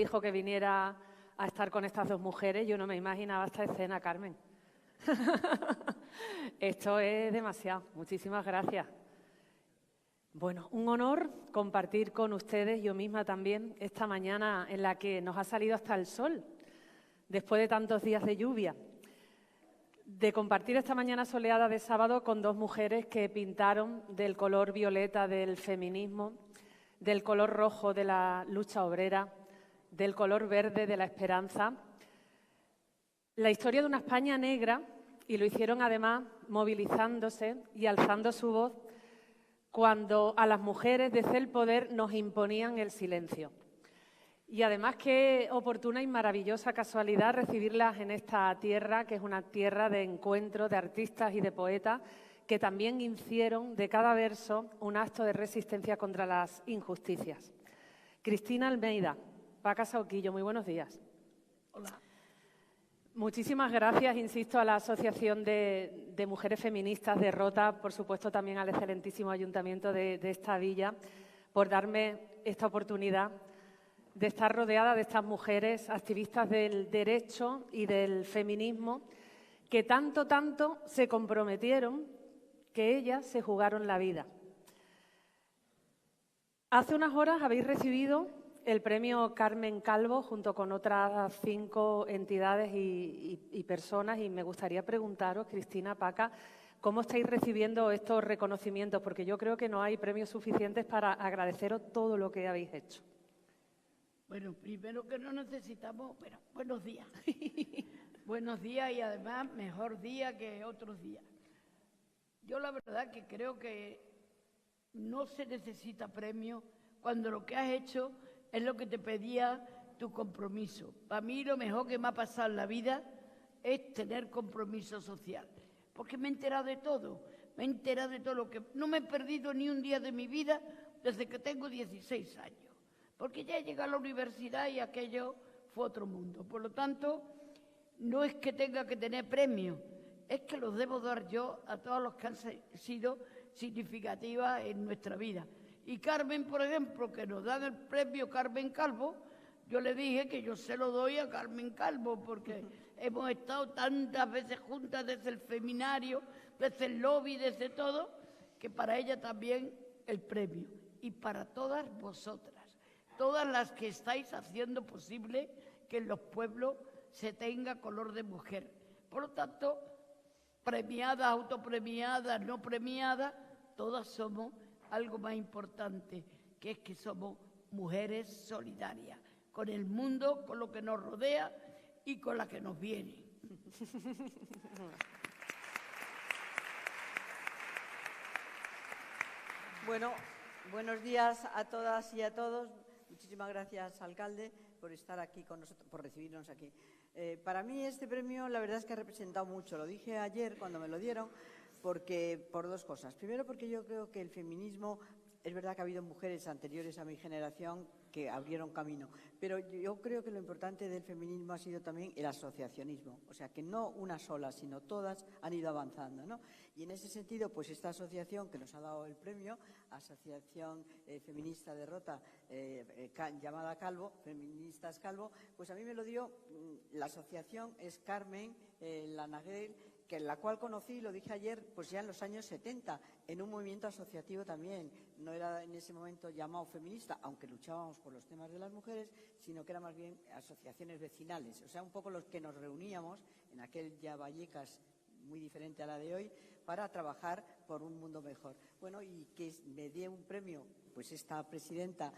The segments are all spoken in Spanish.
dijo que viniera a estar con estas dos mujeres. Yo no me imaginaba esta escena, Carmen. Esto es demasiado. Muchísimas gracias. Bueno, un honor compartir con ustedes, yo misma también, esta mañana en la que nos ha salido hasta el sol, después de tantos días de lluvia. De compartir esta mañana soleada de sábado con dos mujeres que pintaron del color violeta del feminismo, del color rojo de la lucha obrera, del color verde de la esperanza, la historia de una España negra, y lo hicieron además movilizándose y alzando su voz cuando a las mujeres desde el poder nos imponían el silencio. Y además qué oportuna y maravillosa casualidad recibirlas en esta tierra, que es una tierra de encuentro de artistas y de poetas que también hicieron de cada verso un acto de resistencia contra las injusticias. Cristina Almeida, Paca Sauquillo, muy buenos días. Hola. Muchísimas gracias, insisto, a la Asociación de Mujeres Feministas de Rota, por supuesto también al excelentísimo Ayuntamiento de esta villa, por darme esta oportunidad de estar rodeada de estas mujeres activistas del derecho y del feminismo que tanto se comprometieron que ellas se jugaron la vida. Hace unas horas habéis recibido el premio Carmen Calvo junto con otras 5 entidades y personas, y me gustaría preguntaros, Cristina, Paca, ¿cómo estáis recibiendo estos reconocimientos? Porque yo creo que no hay premios suficientes para agradeceros todo lo que habéis hecho. Bueno, primero que no necesitamos, bueno, buenos días. Buenos días y además mejor día que otros días. Yo la verdad que creo que no se necesita premio cuando lo que has hecho es lo que te pedía tu compromiso. Para mí lo mejor que me ha pasado en la vida es tener compromiso social, porque me he enterado de todo. Me he enterado de todo lo que... No me he perdido ni un día de mi vida desde que tengo 16 años. Porque ya llegué a la universidad y aquello fue otro mundo. Por lo tanto, no es que tenga que tener premios, es que los debo dar yo a todos los que han sido significativas en nuestra vida. Y Carmen, por ejemplo, que nos dan el premio Carmen Calvo, yo le dije que yo se lo doy a Carmen Calvo, porque hemos estado tantas veces juntas desde el seminario, desde el lobby, desde todo, que para ella también el premio. Y para todas vosotras. Todas las que estáis haciendo posible que en los pueblos se tenga color de mujer. Por lo tanto, premiadas, autopremiadas, no premiadas, todas somos algo más importante, que es que somos mujeres solidarias, con el mundo, con lo que nos rodea y con la que nos viene. Bueno, buenos días a todas y a todos. Muchísimas gracias, alcalde, por estar aquí con nosotros, por recibirnos aquí. Para mí este premio la verdad es que ha representado mucho. Lo dije ayer cuando me lo dieron, por dos cosas. Primero, porque yo creo que el feminismo, es verdad que ha habido mujeres anteriores a mi generación que abrieron camino, pero yo creo que lo importante del feminismo ha sido también el asociacionismo, o sea, que no una sola, sino todas han ido avanzando, ¿no? Y en ese sentido, pues esta asociación que nos ha dado el premio, Asociación Feminista de Rota, llamada Calvo, Feministas Calvo, pues a mí me lo dio, la asociación es Carmen Lanaguel, que la cual conocí, lo dije ayer, pues ya en los años 70, en un movimiento asociativo también. No era en ese momento llamado feminista, aunque luchábamos por los temas de las mujeres, sino que eran más bien asociaciones vecinales. O sea, un poco los que nos reuníamos en aquel ya Vallecas muy diferente a la de hoy, para trabajar por un mundo mejor. Bueno, y que me dé un premio, pues esta presidenta,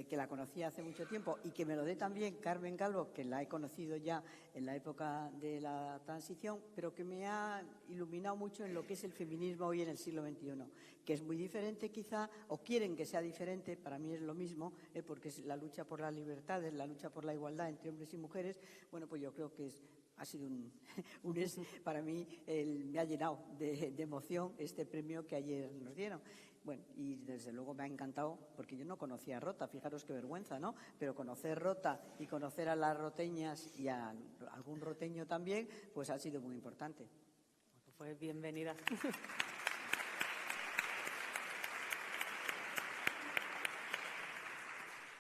que la conocí hace mucho tiempo, y que me lo dé también Carmen Calvo, que la he conocido ya en la época de la transición, pero que me ha iluminado mucho en lo que es el feminismo hoy en el siglo XXI, que es muy diferente quizá, o quieren que sea diferente, para mí es lo mismo, porque es la lucha por las libertades, la lucha por la igualdad entre hombres y mujeres. Bueno, pues yo creo que ha sido para mí, me ha llenado de emoción este premio que ayer nos dieron. Bueno, y desde luego me ha encantado, porque yo no conocía a Rota, fijaros qué vergüenza, ¿no? Pero conocer Rota y conocer a las roteñas y a algún roteño también, pues ha sido muy importante. Pues bienvenida.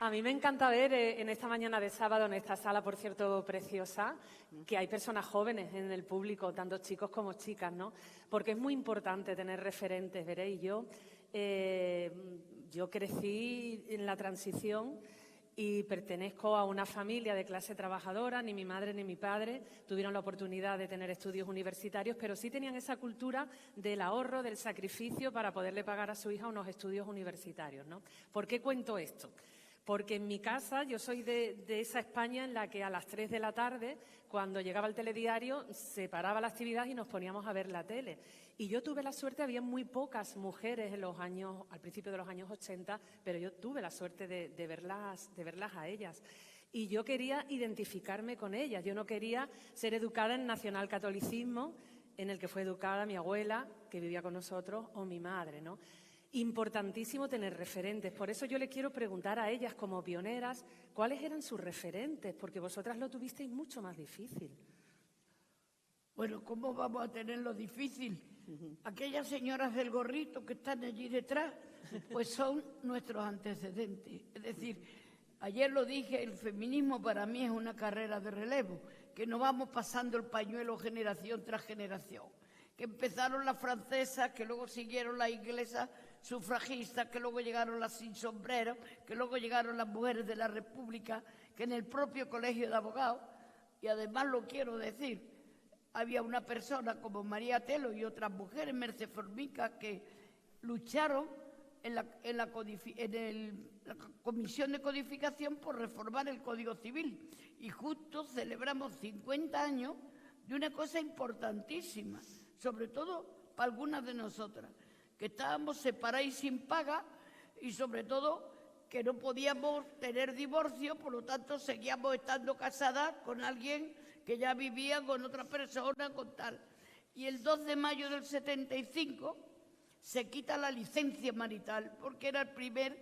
A mí me encanta ver en esta mañana de sábado, en esta sala, por cierto, preciosa, que hay personas jóvenes en el público, tanto chicos como chicas, ¿no? Porque es muy importante tener referentes, veréis. Yo crecí en la transición y pertenezco a una familia de clase trabajadora. Ni mi madre ni mi padre tuvieron la oportunidad de tener estudios universitarios, pero sí tenían esa cultura del ahorro, del sacrificio para poderle pagar a su hija unos estudios universitarios, ¿no? ¿Por qué cuento esto? Porque en mi casa yo soy de esa España en la que a las 3 de la tarde, cuando llegaba el telediario, se paraba la actividad y nos poníamos a ver la tele. Y yo tuve la suerte, había muy pocas mujeres al principio de los años 80, pero yo tuve la suerte de verlas a ellas. Y yo quería identificarme con ellas. Yo no quería ser educada en nacionalcatolicismo, en el que fue educada mi abuela, que vivía con nosotros, o mi madre, ¿no? Importantísimo tener referentes. Por eso yo le quiero preguntar a ellas, como pioneras, ¿cuáles eran sus referentes? Porque vosotras lo tuvisteis mucho más difícil. Bueno, ¿cómo vamos a tenerlo difícil? Aquellas señoras del gorrito que están allí detrás, pues son nuestros antecedentes. Es decir, ayer lo dije, el feminismo para mí es una carrera de relevo, que no vamos pasando el pañuelo generación tras generación. Que empezaron las francesas, que luego siguieron las inglesas sufragistas, que luego llegaron las sin sombrero, que luego llegaron las mujeres de la República, que en el propio colegio de abogados, y además lo quiero decir, había una persona como María Telo y otras mujeres, Merce Formica, que lucharon en la Comisión de Codificación por reformar el Código Civil. Y justo celebramos 50 años de una cosa importantísima, sobre todo para algunas de nosotras, que estábamos separadas y sin paga, y sobre todo que no podíamos tener divorcio, por lo tanto seguíamos estando casadas con alguien que ya vivía con otra persona, con tal. Y el 2 de mayo del 75 se quita la licencia marital, porque era el primer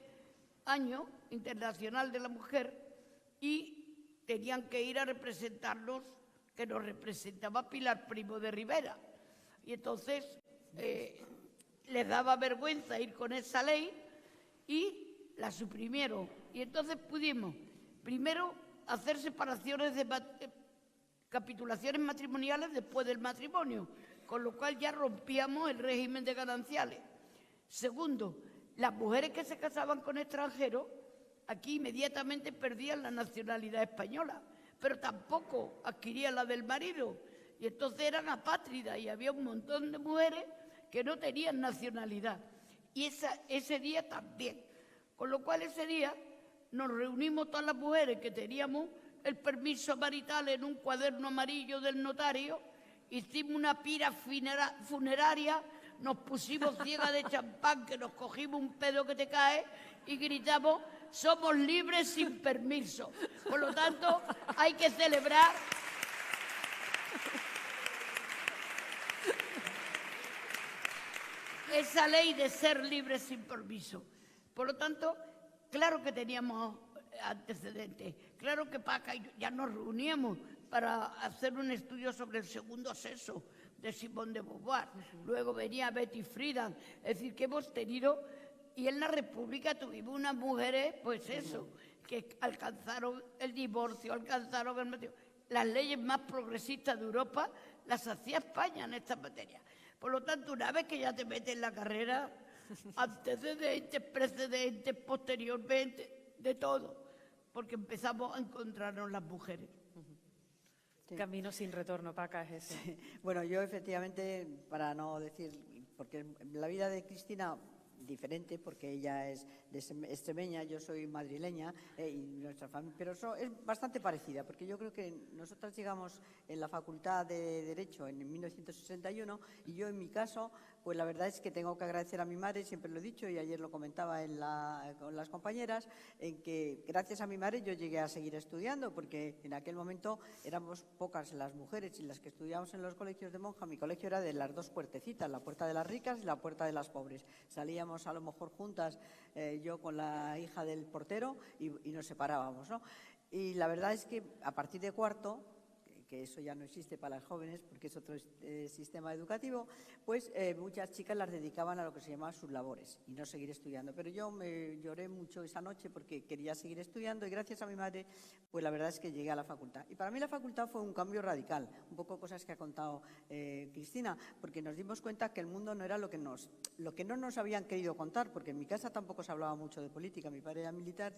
año internacional de la mujer y tenían que ir a representarnos, que nos representaba Pilar Primo de Rivera. Y entonces les daba vergüenza ir con esa ley y la suprimieron. Y entonces pudimos, primero, hacer separaciones capitulaciones matrimoniales después del matrimonio, con lo cual ya rompíamos el régimen de gananciales. Segundo, las mujeres que se casaban con extranjeros, aquí inmediatamente perdían la nacionalidad española, pero tampoco adquirían la del marido, y entonces eran apátridas, y había un montón de mujeres que no tenían nacionalidad, y ese día también. Con lo cual ese día nos reunimos todas las mujeres que teníamos el permiso marital en un cuaderno amarillo del notario, hicimos una pira funeraria, nos pusimos ciegas de champán, que nos cogimos un pedo que te cae y gritamos: somos libres sin permiso. Por lo tanto, hay que celebrar esa ley de ser libres sin permiso. Por lo tanto, claro que teníamos antecedentes. Claro que Paca y yo ya nos reuníamos para hacer un estudio sobre el segundo sexo de Simone de Beauvoir. Luego venía Betty Friedan. Es decir, que hemos tenido, y en la República tuvimos unas mujeres, pues eso, que alcanzaron el divorcio, alcanzaron el matrimonio. Las leyes más progresistas de Europa las hacía España en esta materia. Por lo tanto, una vez que ya te metes en la carrera, antecedentes, precedentes, posteriormente, de todo, porque empezamos a encontrarnos las mujeres. Sí. Camino sin retorno, Paca, es ese. Sí. Bueno, yo efectivamente, para no decir, porque la vida de Cristina diferente, porque ella es extremeña, yo soy madrileña, y nuestra familia, pero es bastante parecida, porque yo creo que nosotras llegamos en la Facultad de Derecho en 1961, y yo en mi caso, pues la verdad es que tengo que agradecer a mi madre, siempre lo he dicho y ayer lo comentaba con las compañeras, en que gracias a mi madre yo llegué a seguir estudiando, porque en aquel momento éramos pocas las mujeres y las que estudiábamos en los colegios de monjas. Mi colegio era de las dos puertecitas, la puerta de las ricas y la puerta de las pobres. Salíamos a lo mejor juntas, yo con la hija del portero, y nos separábamos, ¿no? Y la verdad es que a partir de cuarto, que eso ya no existe para las jóvenes porque es otro sistema educativo, pues muchas chicas las dedicaban a lo que se llamaba sus labores y no seguir estudiando. Pero yo me lloré mucho esa noche porque quería seguir estudiando y gracias a mi madre, pues la verdad es que llegué a la facultad. Y para mí la facultad fue un cambio radical, un poco cosas que ha contado Cristina, porque nos dimos cuenta que el mundo no era lo que no nos habían querido contar, porque en mi casa tampoco se hablaba mucho de política, mi padre era militar.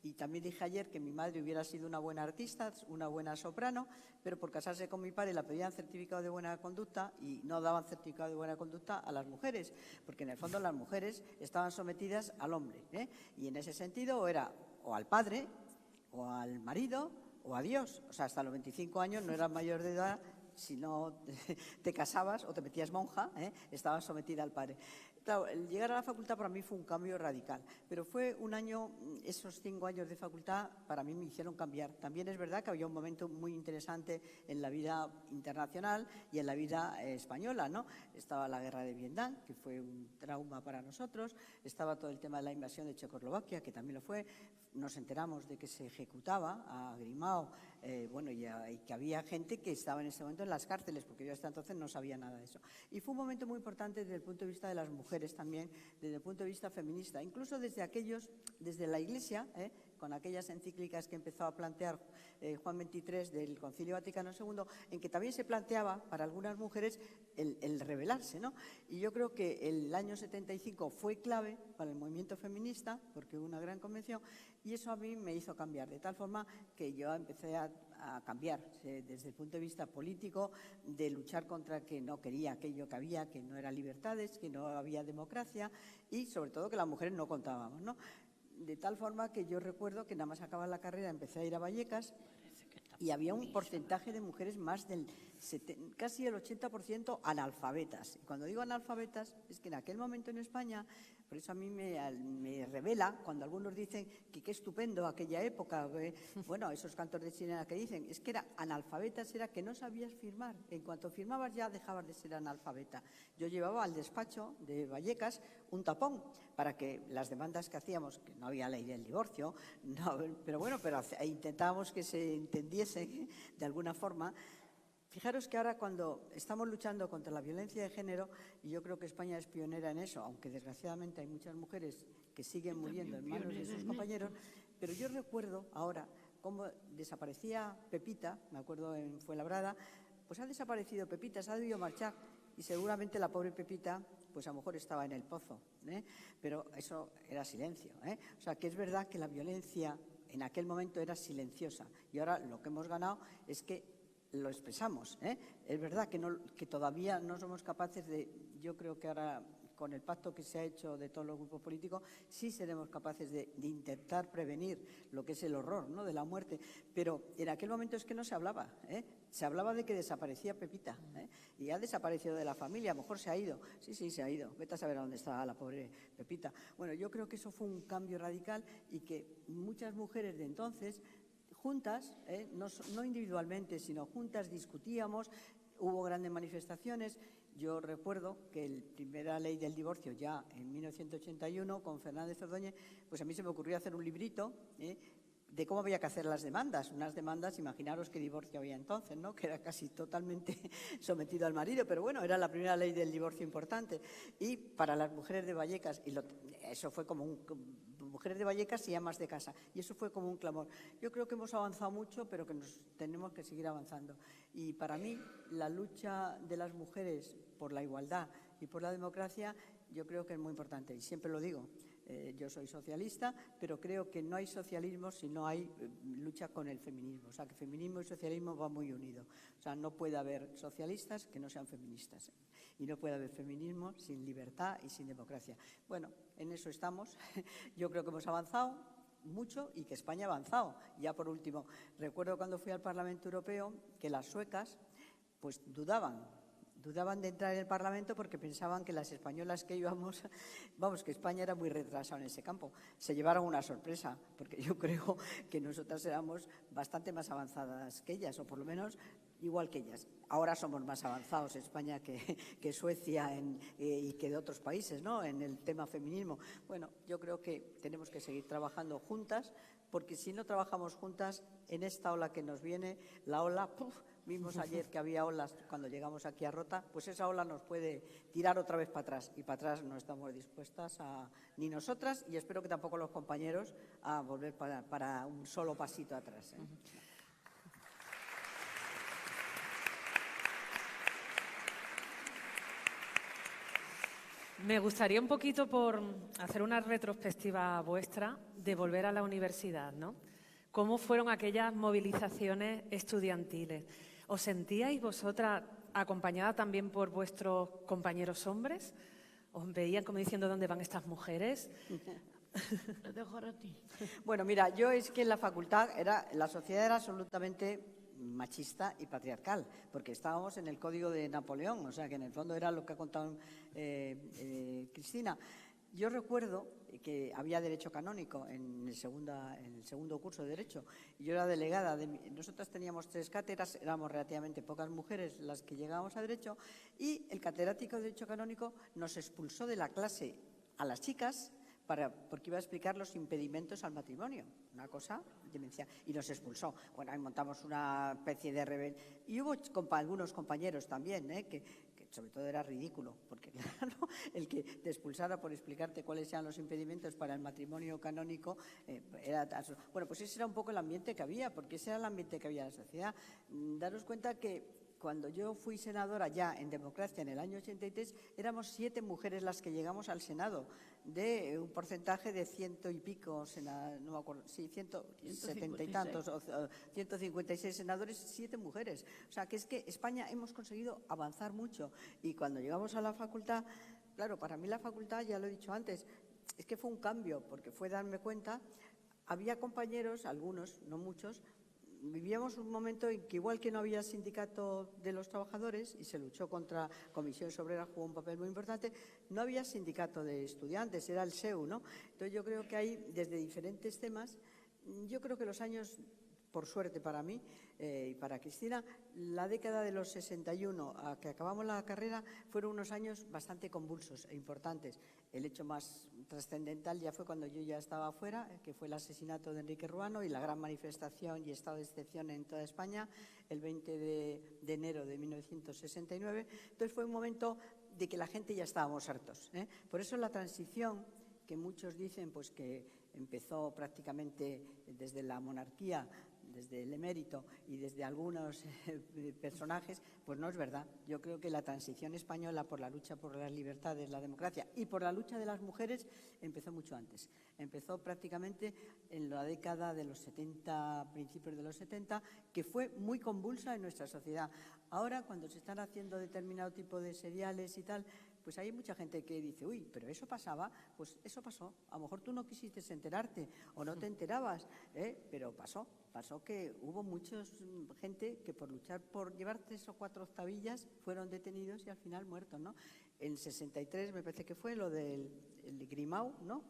Y también dije ayer que mi madre hubiera sido una buena artista, una buena soprano, pero por casarse con mi padre la pedían certificado de buena conducta y no daban certificado de buena conducta a las mujeres, porque en el fondo las mujeres estaban sometidas al hombre, ¿eh? Y en ese sentido era o al padre, o al marido, o a Dios. O sea, hasta los 25 años no eras mayor de edad. Si no te casabas o te metías monja, estabas sometida al padre. Claro, el llegar a la facultad para mí fue un cambio radical, pero fue un año, esos 5 años de facultad para mí me hicieron cambiar. También es verdad que había un momento muy interesante en la vida internacional y en la vida española, ¿no? Estaba la guerra de Vietnam, que fue un trauma para nosotros, estaba todo el tema de la invasión de Checoslovaquia, que también lo fue. Nos enteramos de que se ejecutaba a Grimao, y que había gente que estaba en ese momento en las cárceles, porque yo hasta entonces no sabía nada de eso. Y fue un momento muy importante desde el punto de vista de las mujeres también, desde el punto de vista feminista, incluso desde la Iglesia, con aquellas encíclicas que empezó a plantear Juan XXIII del Concilio Vaticano II, en que también se planteaba para algunas mujeres el rebelarse, ¿no? Y yo creo que el año 75 fue clave para el movimiento feminista, porque hubo una gran convención, y eso a mí me hizo cambiar, de tal forma que yo empecé a cambiar desde el punto de vista político, de luchar contra que no quería aquello que había, que no eran libertades, que no había democracia y sobre todo que las mujeres no contábamos, ¿no? De tal forma que yo recuerdo que nada más acabar la carrera empecé a ir a Vallecas y había un porcentaje de mujeres más del casi el 80% analfabetas. Y cuando digo analfabetas es que en aquel momento en España, por eso a mí me revela cuando algunos dicen que qué estupendo aquella época, bueno, esos cantos de sirena que dicen, es que era analfabetas, era que no sabías firmar. En cuanto firmabas ya dejabas de ser analfabeta. Yo llevaba al despacho de Vallecas un tapón para que las demandas que hacíamos, que no había ley del divorcio, no, pero intentábamos que se entendiese de alguna forma. Fijaros que ahora cuando estamos luchando contra la violencia de género, y yo creo que España es pionera en eso, aunque desgraciadamente hay muchas mujeres que siguen muriendo en manos de sus compañeros, pero yo recuerdo ahora cómo desaparecía Pepita, me acuerdo en Fuenlabrada, pues ha desaparecido Pepita, se ha debido marchar y seguramente la pobre Pepita pues a lo mejor estaba en el pozo, pero eso era silencio. O sea que es verdad que la violencia en aquel momento era silenciosa y ahora lo que hemos ganado es que lo expresamos. Es verdad que todavía no somos capaces de, yo creo que ahora con el pacto que se ha hecho de todos los grupos políticos, sí seremos capaces de intentar prevenir lo que es el horror, ¿no?, de la muerte. Pero en aquel momento es que no se hablaba. Se hablaba de que desaparecía Pepita y ha desaparecido de la familia, a lo mejor se ha ido. Sí, se ha ido. Vete a saber a dónde está la pobre Pepita. Bueno, yo creo que eso fue un cambio radical y que muchas mujeres de entonces juntas, no individualmente, sino juntas discutíamos, hubo grandes manifestaciones. Yo recuerdo que la primera ley del divorcio ya en 1981 con Fernández Ordóñez, pues a mí se me ocurrió hacer un librito de cómo había que hacer las demandas. Unas demandas, imaginaros qué divorcio había entonces, ¿no?, que era casi totalmente sometido al marido, pero bueno, era la primera ley del divorcio importante. Y para las mujeres de Vallecas, eso fue como mujeres de Vallecas y amas de casa, y eso fue como un clamor. Yo creo que hemos avanzado mucho, pero que nos tenemos que seguir avanzando. Y para mí, la lucha de las mujeres por la igualdad y por la democracia, yo creo que es muy importante, y siempre lo digo. Yo soy socialista, pero creo que no hay socialismo si no hay lucha con el feminismo. O sea, que feminismo y socialismo van muy unidos. O sea, no puede haber socialistas que no sean feministas. Y no puede haber feminismo sin libertad y sin democracia. Bueno, en eso estamos. Yo creo que hemos avanzado mucho y que España ha avanzado. Ya por último, recuerdo cuando fui al Parlamento Europeo que las suecas pues dudaban de entrar en el Parlamento porque pensaban que las españolas que íbamos, que España era muy retrasada en ese campo. Se llevaron una sorpresa, porque yo creo que nosotras éramos bastante más avanzadas que ellas, o por lo menos igual que ellas. Ahora somos más avanzados España que Suecia y que de otros países, ¿no?, en el tema feminismo. Bueno, yo creo que tenemos que seguir trabajando juntas, porque si no trabajamos juntas, en esta ola que nos viene, la ola Vimos ayer que había olas cuando llegamos aquí a Rota, pues esa ola nos puede tirar otra vez para atrás, y para atrás no estamos dispuestas ni nosotras, y espero que tampoco los compañeros, a volver para un solo pasito atrás, ¿eh? Me gustaría un poquito por hacer una retrospectiva vuestra de volver a la universidad, ¿no? ¿Cómo fueron aquellas movilizaciones estudiantiles? ¿Os sentíais vosotras acompañada también por vuestros compañeros hombres? ¿Os veían como diciendo dónde van estas mujeres? Te dejo a ti. Bueno, mira, yo es que en la facultad la sociedad era absolutamente machista y patriarcal, porque estábamos en el Código de Napoleón, o sea que en el fondo era lo que ha contado Cristina. Yo recuerdo que había derecho canónico en el segundo curso de Derecho, y yo era delegada. Nosotras teníamos 3 cátedras, éramos relativamente pocas mujeres las que llegábamos a Derecho, y el catedrático de Derecho Canónico nos expulsó de la clase a las chicas porque iba a explicar los impedimentos al matrimonio, una cosa demencial, y nos expulsó. Bueno, ahí montamos una especie de rebelión, y hubo algunos compañeros también, que sobre todo era ridículo, porque claro, el que te expulsara por explicarte cuáles eran los impedimentos para el matrimonio canónico, bueno, pues ese era un poco el ambiente que había, porque ese era el ambiente que había en la sociedad. Daros cuenta que cuando yo fui senadora ya en democracia en el año 83, éramos 7 mujeres las que llegamos al Senado, de un porcentaje de 100 y pico, no me acuerdo, sí, 170 y tantos, o 156 senadores, 7 mujeres. O sea, que es que España hemos conseguido avanzar mucho. Y cuando llegamos a la facultad, claro, para mí la facultad, ya lo he dicho antes, es que fue un cambio, porque fue darme cuenta, había compañeros, algunos, no muchos, vivíamos un momento en que, igual que no había sindicato de los trabajadores y se luchó contra Comisiones Obreras, jugó un papel muy importante, no había sindicato de estudiantes, era el SEU, ¿no? Entonces yo creo que hay, desde diferentes temas, yo creo que los años, por suerte para mí y para Cristina, la década de los 61 a que acabamos la carrera fueron unos años bastante convulsos e importantes. El hecho más trascendental ya fue cuando yo ya estaba afuera, que fue el asesinato de Enrique Ruano y la gran manifestación y estado de excepción en toda España el 20 de enero de 1969. Entonces fue un momento de que la gente ya estábamos hartos, ¿eh? Por eso la transición, que muchos dicen pues que empezó prácticamente desde la monarquía, desde el emérito y desde algunos personajes, pues no es verdad. Yo creo que la transición española por la lucha por las libertades, la democracia y por la lucha de las mujeres empezó mucho antes. Empezó prácticamente en la década de los 70, principios de los 70, que fue muy convulsa en nuestra sociedad. Ahora, cuando se están haciendo determinado tipo de seriales y tal, pues hay mucha gente que dice, uy, pero eso pasaba, pues eso pasó. A lo mejor tú no quisiste enterarte o no te enterabas, pero pasó que hubo mucha gente que por luchar por llevar 3 o 4 octavillas fueron detenidos y al final muertos, ¿no? En 63 me parece que fue lo del Grimau, ¿no?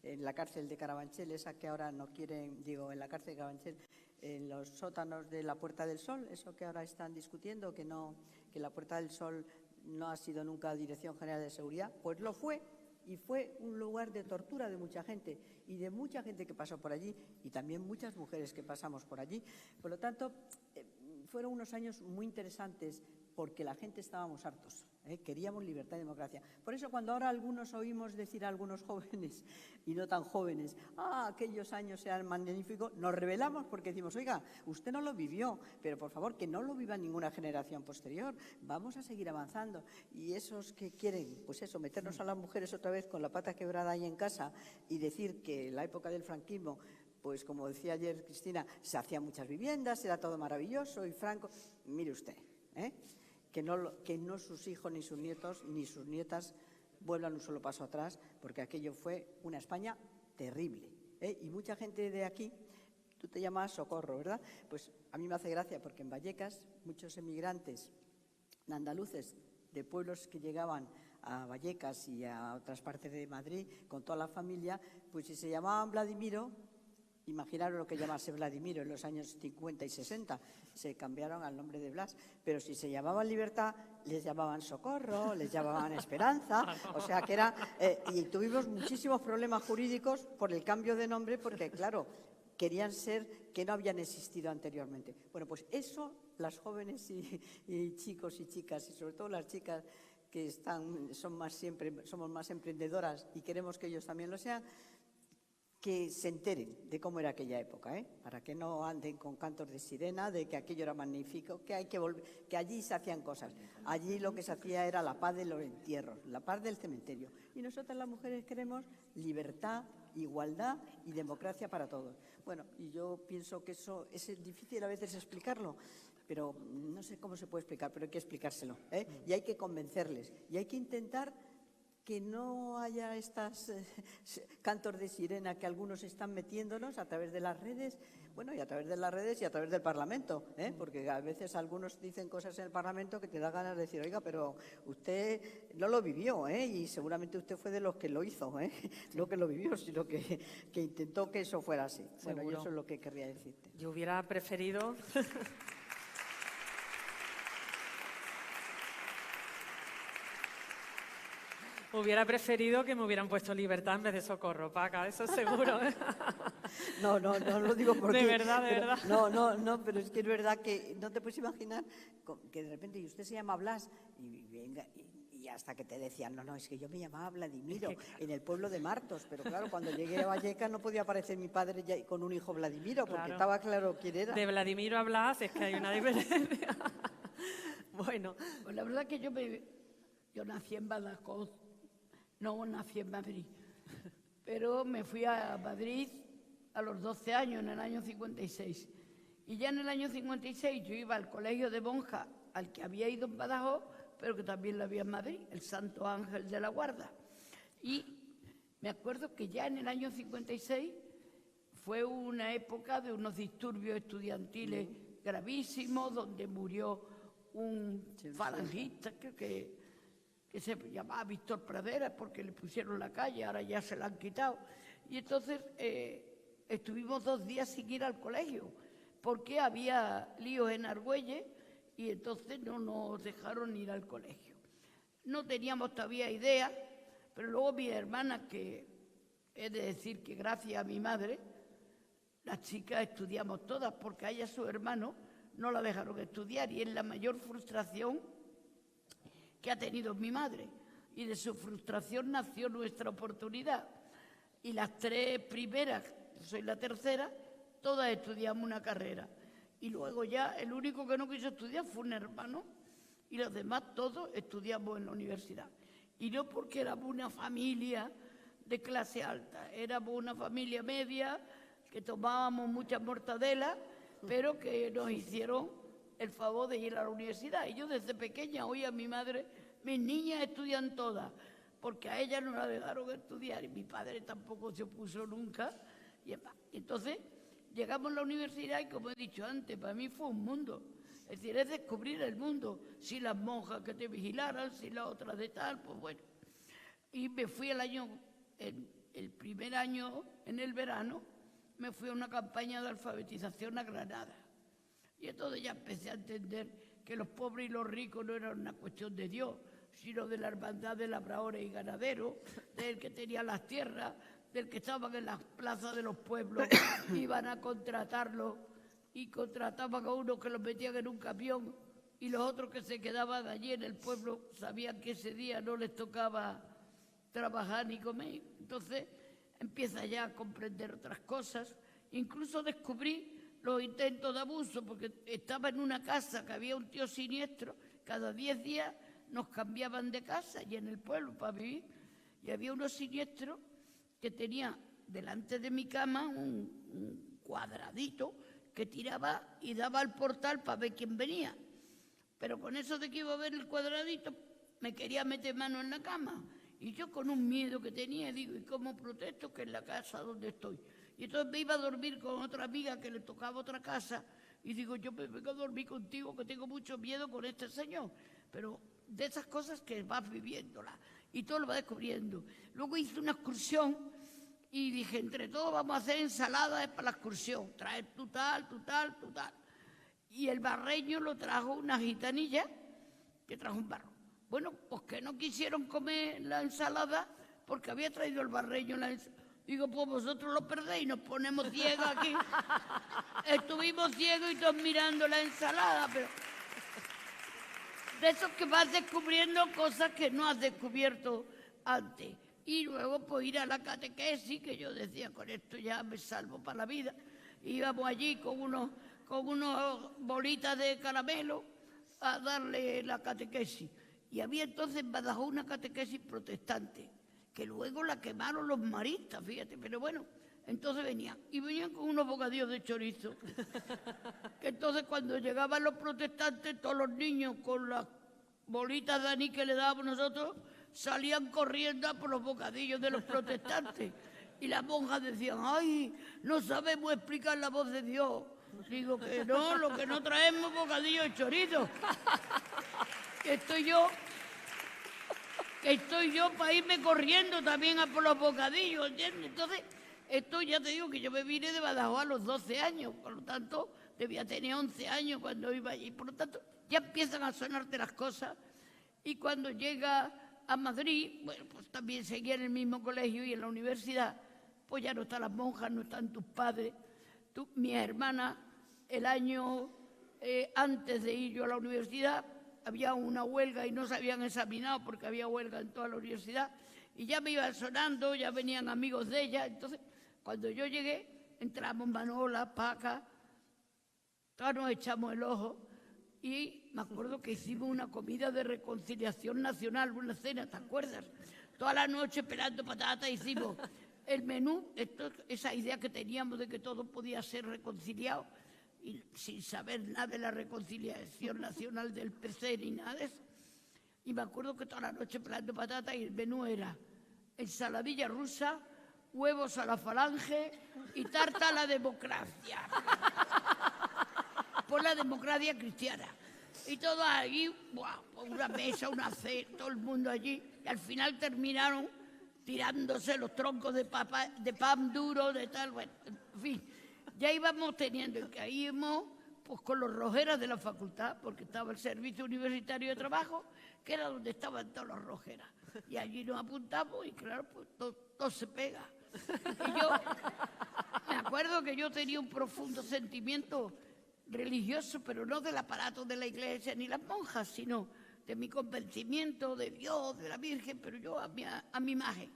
En la cárcel de Carabanchel, esa que ahora no quieren, digo, en la cárcel de Carabanchel, en los sótanos de la Puerta del Sol, eso que ahora están discutiendo, que la Puerta del Sol no ha sido nunca Dirección General de Seguridad, pues lo fue, y fue un lugar de tortura de mucha gente y de mucha gente que pasó por allí y también muchas mujeres que pasamos por allí. Por lo tanto, fueron unos años muy interesantes porque la gente estábamos hartos, queríamos libertad y democracia. Por eso cuando ahora algunos oímos decir a algunos jóvenes y no tan jóvenes, aquellos años eran magníficos, nos rebelamos porque decimos, oiga, usted no lo vivió, pero por favor que no lo viva ninguna generación posterior, vamos a seguir avanzando. Y esos que quieren, pues eso, meternos a las mujeres otra vez con la pata quebrada ahí en casa y decir que en la época del franquismo, pues como decía ayer Cristina, se hacían muchas viviendas, era todo maravilloso y Franco, mire usted, que no sus hijos, ni sus nietos, ni sus nietas vuelvan un solo paso atrás, porque aquello fue una España terrible, y mucha gente de aquí, tú te llamas Socorro, ¿verdad? Pues a mí me hace gracia porque en Vallecas muchos emigrantes andaluces de pueblos que llegaban a Vallecas y a otras partes de Madrid con toda la familia, pues si se llamaban Vladimiro, imaginaros lo que llamarse Vladimiro en los años 50 y 60, se cambiaron al nombre de Blas, pero si se llamaban Libertad, les llamaban Socorro, les llamaban Esperanza, o sea que era... y tuvimos muchísimos problemas jurídicos por el cambio de nombre, porque claro, querían ser que no habían existido anteriormente. Bueno, pues eso las jóvenes y chicos y chicas, y sobre todo las chicas que somos más emprendedoras y queremos que ellos también lo sean, que se enteren de cómo era aquella época, para que no anden con cantos de sirena, de que aquello era magnífico, que hay que volver, que allí se hacían cosas. Allí lo que se hacía era la paz de los entierros, la paz del cementerio. Y nosotras las mujeres queremos libertad, igualdad y democracia para todos. Bueno, y yo pienso que eso es difícil a veces explicarlo, pero no sé cómo se puede explicar, pero hay que explicárselo, y hay que convencerles, y hay que intentar que no haya estos cantos de sirena que algunos están metiéndonos a través de las redes, bueno, y a través de las redes y a través del Parlamento, porque a veces algunos dicen cosas en el Parlamento que te da ganas de decir, oiga, pero usted no lo vivió, y seguramente usted fue de los que lo hizo, no que lo vivió, sino que intentó que eso fuera así. Bueno, yo eso es lo que querría decirte. Yo hubiera preferido... Hubiera preferido que me hubieran puesto libertad en vez de socorro, Paca, eso seguro. No lo digo porque... De verdad. No, pero es que es verdad que no te puedes imaginar que de repente, y usted se llama Blas, y venga... Y hasta que te decían, no, es que yo me llamaba Vladimiro, en el pueblo de Martos, pero claro, cuando llegué a Vallecas no podía aparecer mi padre ya con un hijo Vladimiro, porque estaba claro quién era. De Vladimiro a Blas es que hay una diferencia. Bueno. Pues la verdad que yo nací en Badajoz, no nací en Madrid, pero me fui a Madrid a los 12 años, en el año 56. Y ya en el año 56 yo iba al colegio de monjas al que había ido en Badajoz, pero que también lo había en Madrid, el Santo Ángel de la Guarda. Y me acuerdo que ya en el año 56 fue una época de unos disturbios estudiantiles gravísimos, donde murió un falangista que se llamaba Víctor Pradera, porque le pusieron la calle, ahora ya se la han quitado. Y entonces estuvimos 2 días sin ir al colegio, porque había líos en Argüelles, y entonces no nos dejaron ir al colegio. No teníamos todavía idea, pero luego mi hermana, que he de decir que gracias a mi madre, las chicas estudiamos todas, porque a ella, su hermano, no la dejaron estudiar, y es la mayor frustración que ha tenido mi madre. Y de su frustración nació nuestra oportunidad. Y las 3 primeras, yo soy la tercera, todas estudiamos una carrera. Y luego ya el único que no quiso estudiar fue un hermano, y los demás todos estudiamos en la universidad. Y no porque éramos una familia de clase alta, éramos una familia media, que tomábamos mucha mortadela, pero que nos hicieron el favor de ir a la universidad. Y yo desde pequeña oía a mi madre, mis niñas estudian todas, porque a ellas no la dejaron estudiar, y mi padre tampoco se opuso nunca. Y entonces llegamos a la universidad y, como he dicho antes, para mí fue un mundo. Es decir, es descubrir el mundo. Si las monjas que te vigilaran, si las otras de tal, pues bueno. Y me fui el primer año, en el verano, me fui a una campaña de alfabetización a Granada. Y entonces ya empecé a entender que los pobres y los ricos no eran una cuestión de Dios, sino de la hermandad de labradores y ganaderos, del que tenía las tierras, del que estaban en las plazas de los pueblos, iban a contratarlo y contrataban a uno que los metían en un camión, y los otros que se quedaban allí en el pueblo sabían que ese día no les tocaba trabajar ni comer. Entonces empieza ya a comprender otras cosas. Incluso descubrí los intentos de abuso, porque estaba en una casa que había un tío siniestro, cada 10 días nos cambiaban de casa y en el pueblo para vivir, y había uno siniestro que tenía delante de mi cama un cuadradito que tiraba y daba al portal para ver quién venía. Pero con eso de que iba a ver el cuadradito, me quería meter mano en la cama. Y yo, con un miedo que tenía, digo, ¿y cómo protesto? Que es la casa donde estoy. Y entonces me iba a dormir con otra amiga que le tocaba otra casa, y digo, yo me vengo a dormir contigo, que tengo mucho miedo con este señor. Pero de esas cosas que vas viviéndolas, y todo lo vas descubriendo. Luego hice una excursión y dije, entre todos vamos a hacer ensaladas para la excursión. Trae tú tal. Y el barreño lo trajo una gitanilla que trajo un barro. Bueno, pues que no quisieron comer la ensalada porque había traído el barreño Digo, pues vosotros lo perdéis, nos ponemos ciegos aquí. Estuvimos ciegos y todos mirando la ensalada, pero... De esos que vas descubriendo cosas que no has descubierto antes. Y luego pues ir a la catequesis, que yo decía, con esto ya me salvo para la vida. Íbamos allí con unos bolitas de caramelo a darle la catequesis. Y había entonces en Badajoz una catequesis protestante, que luego la quemaron los maristas, fíjate, pero bueno, entonces venían con unos bocadillos de chorizo, que entonces cuando llegaban los protestantes, todos los niños con las bolitas de anís que le dábamos nosotros, salían corriendo por los bocadillos de los protestantes. Y las monjas decían, ay, no sabemos explicar la voz de Dios. Digo que no, lo que no traemos bocadillo de chorizo. Estoy yo para irme corriendo también a por los bocadillos, ¿entiendes? Entonces, esto ya te digo que yo me vine de Badajoz a los 12 años, por lo tanto, debía tener 11 años cuando iba allí. Por lo tanto, ya empiezan a sonarte las cosas. Y cuando llega a Madrid, bueno, pues también seguía en el mismo colegio y en la universidad, pues ya no están las monjas, no están tus padres. Mi hermana, el año antes de ir yo a la universidad, había una huelga y no se habían examinado porque había huelga en toda la universidad. Y ya me iban sonando, ya venían amigos de ella. Entonces, cuando yo llegué, entramos Manola, Paca, todos nos echamos el ojo. Y me acuerdo que hicimos una comida de reconciliación nacional, una cena, ¿te acuerdas? Toda la noche pelando patatas hicimos el menú, esa idea que teníamos de que todo podía ser reconciliado, y sin saber nada de la reconciliación nacional del PC ni nada de eso. Y me acuerdo que toda la noche pelando patatas y el menú era ensaladilla rusa, huevos a la falange y tarta a la democracia. Por la democracia cristiana. Y todo allí, ¡buah! Una mesa, una cena, todo el mundo allí. Y al final terminaron tirándose los troncos de pan duro, de tal, bueno, en fin. Ya íbamos teniendo, que íbamos pues con los rojeras de la facultad, porque estaba el Servicio Universitario de Trabajo, que era donde estaban todos los rojeras. Y allí nos apuntamos y claro, pues todo se pega. Y yo me acuerdo que yo tenía un profundo sentimiento religioso, pero no del aparato de la iglesia ni las monjas, sino de mi convencimiento de Dios, de la Virgen, pero yo a mi imagen.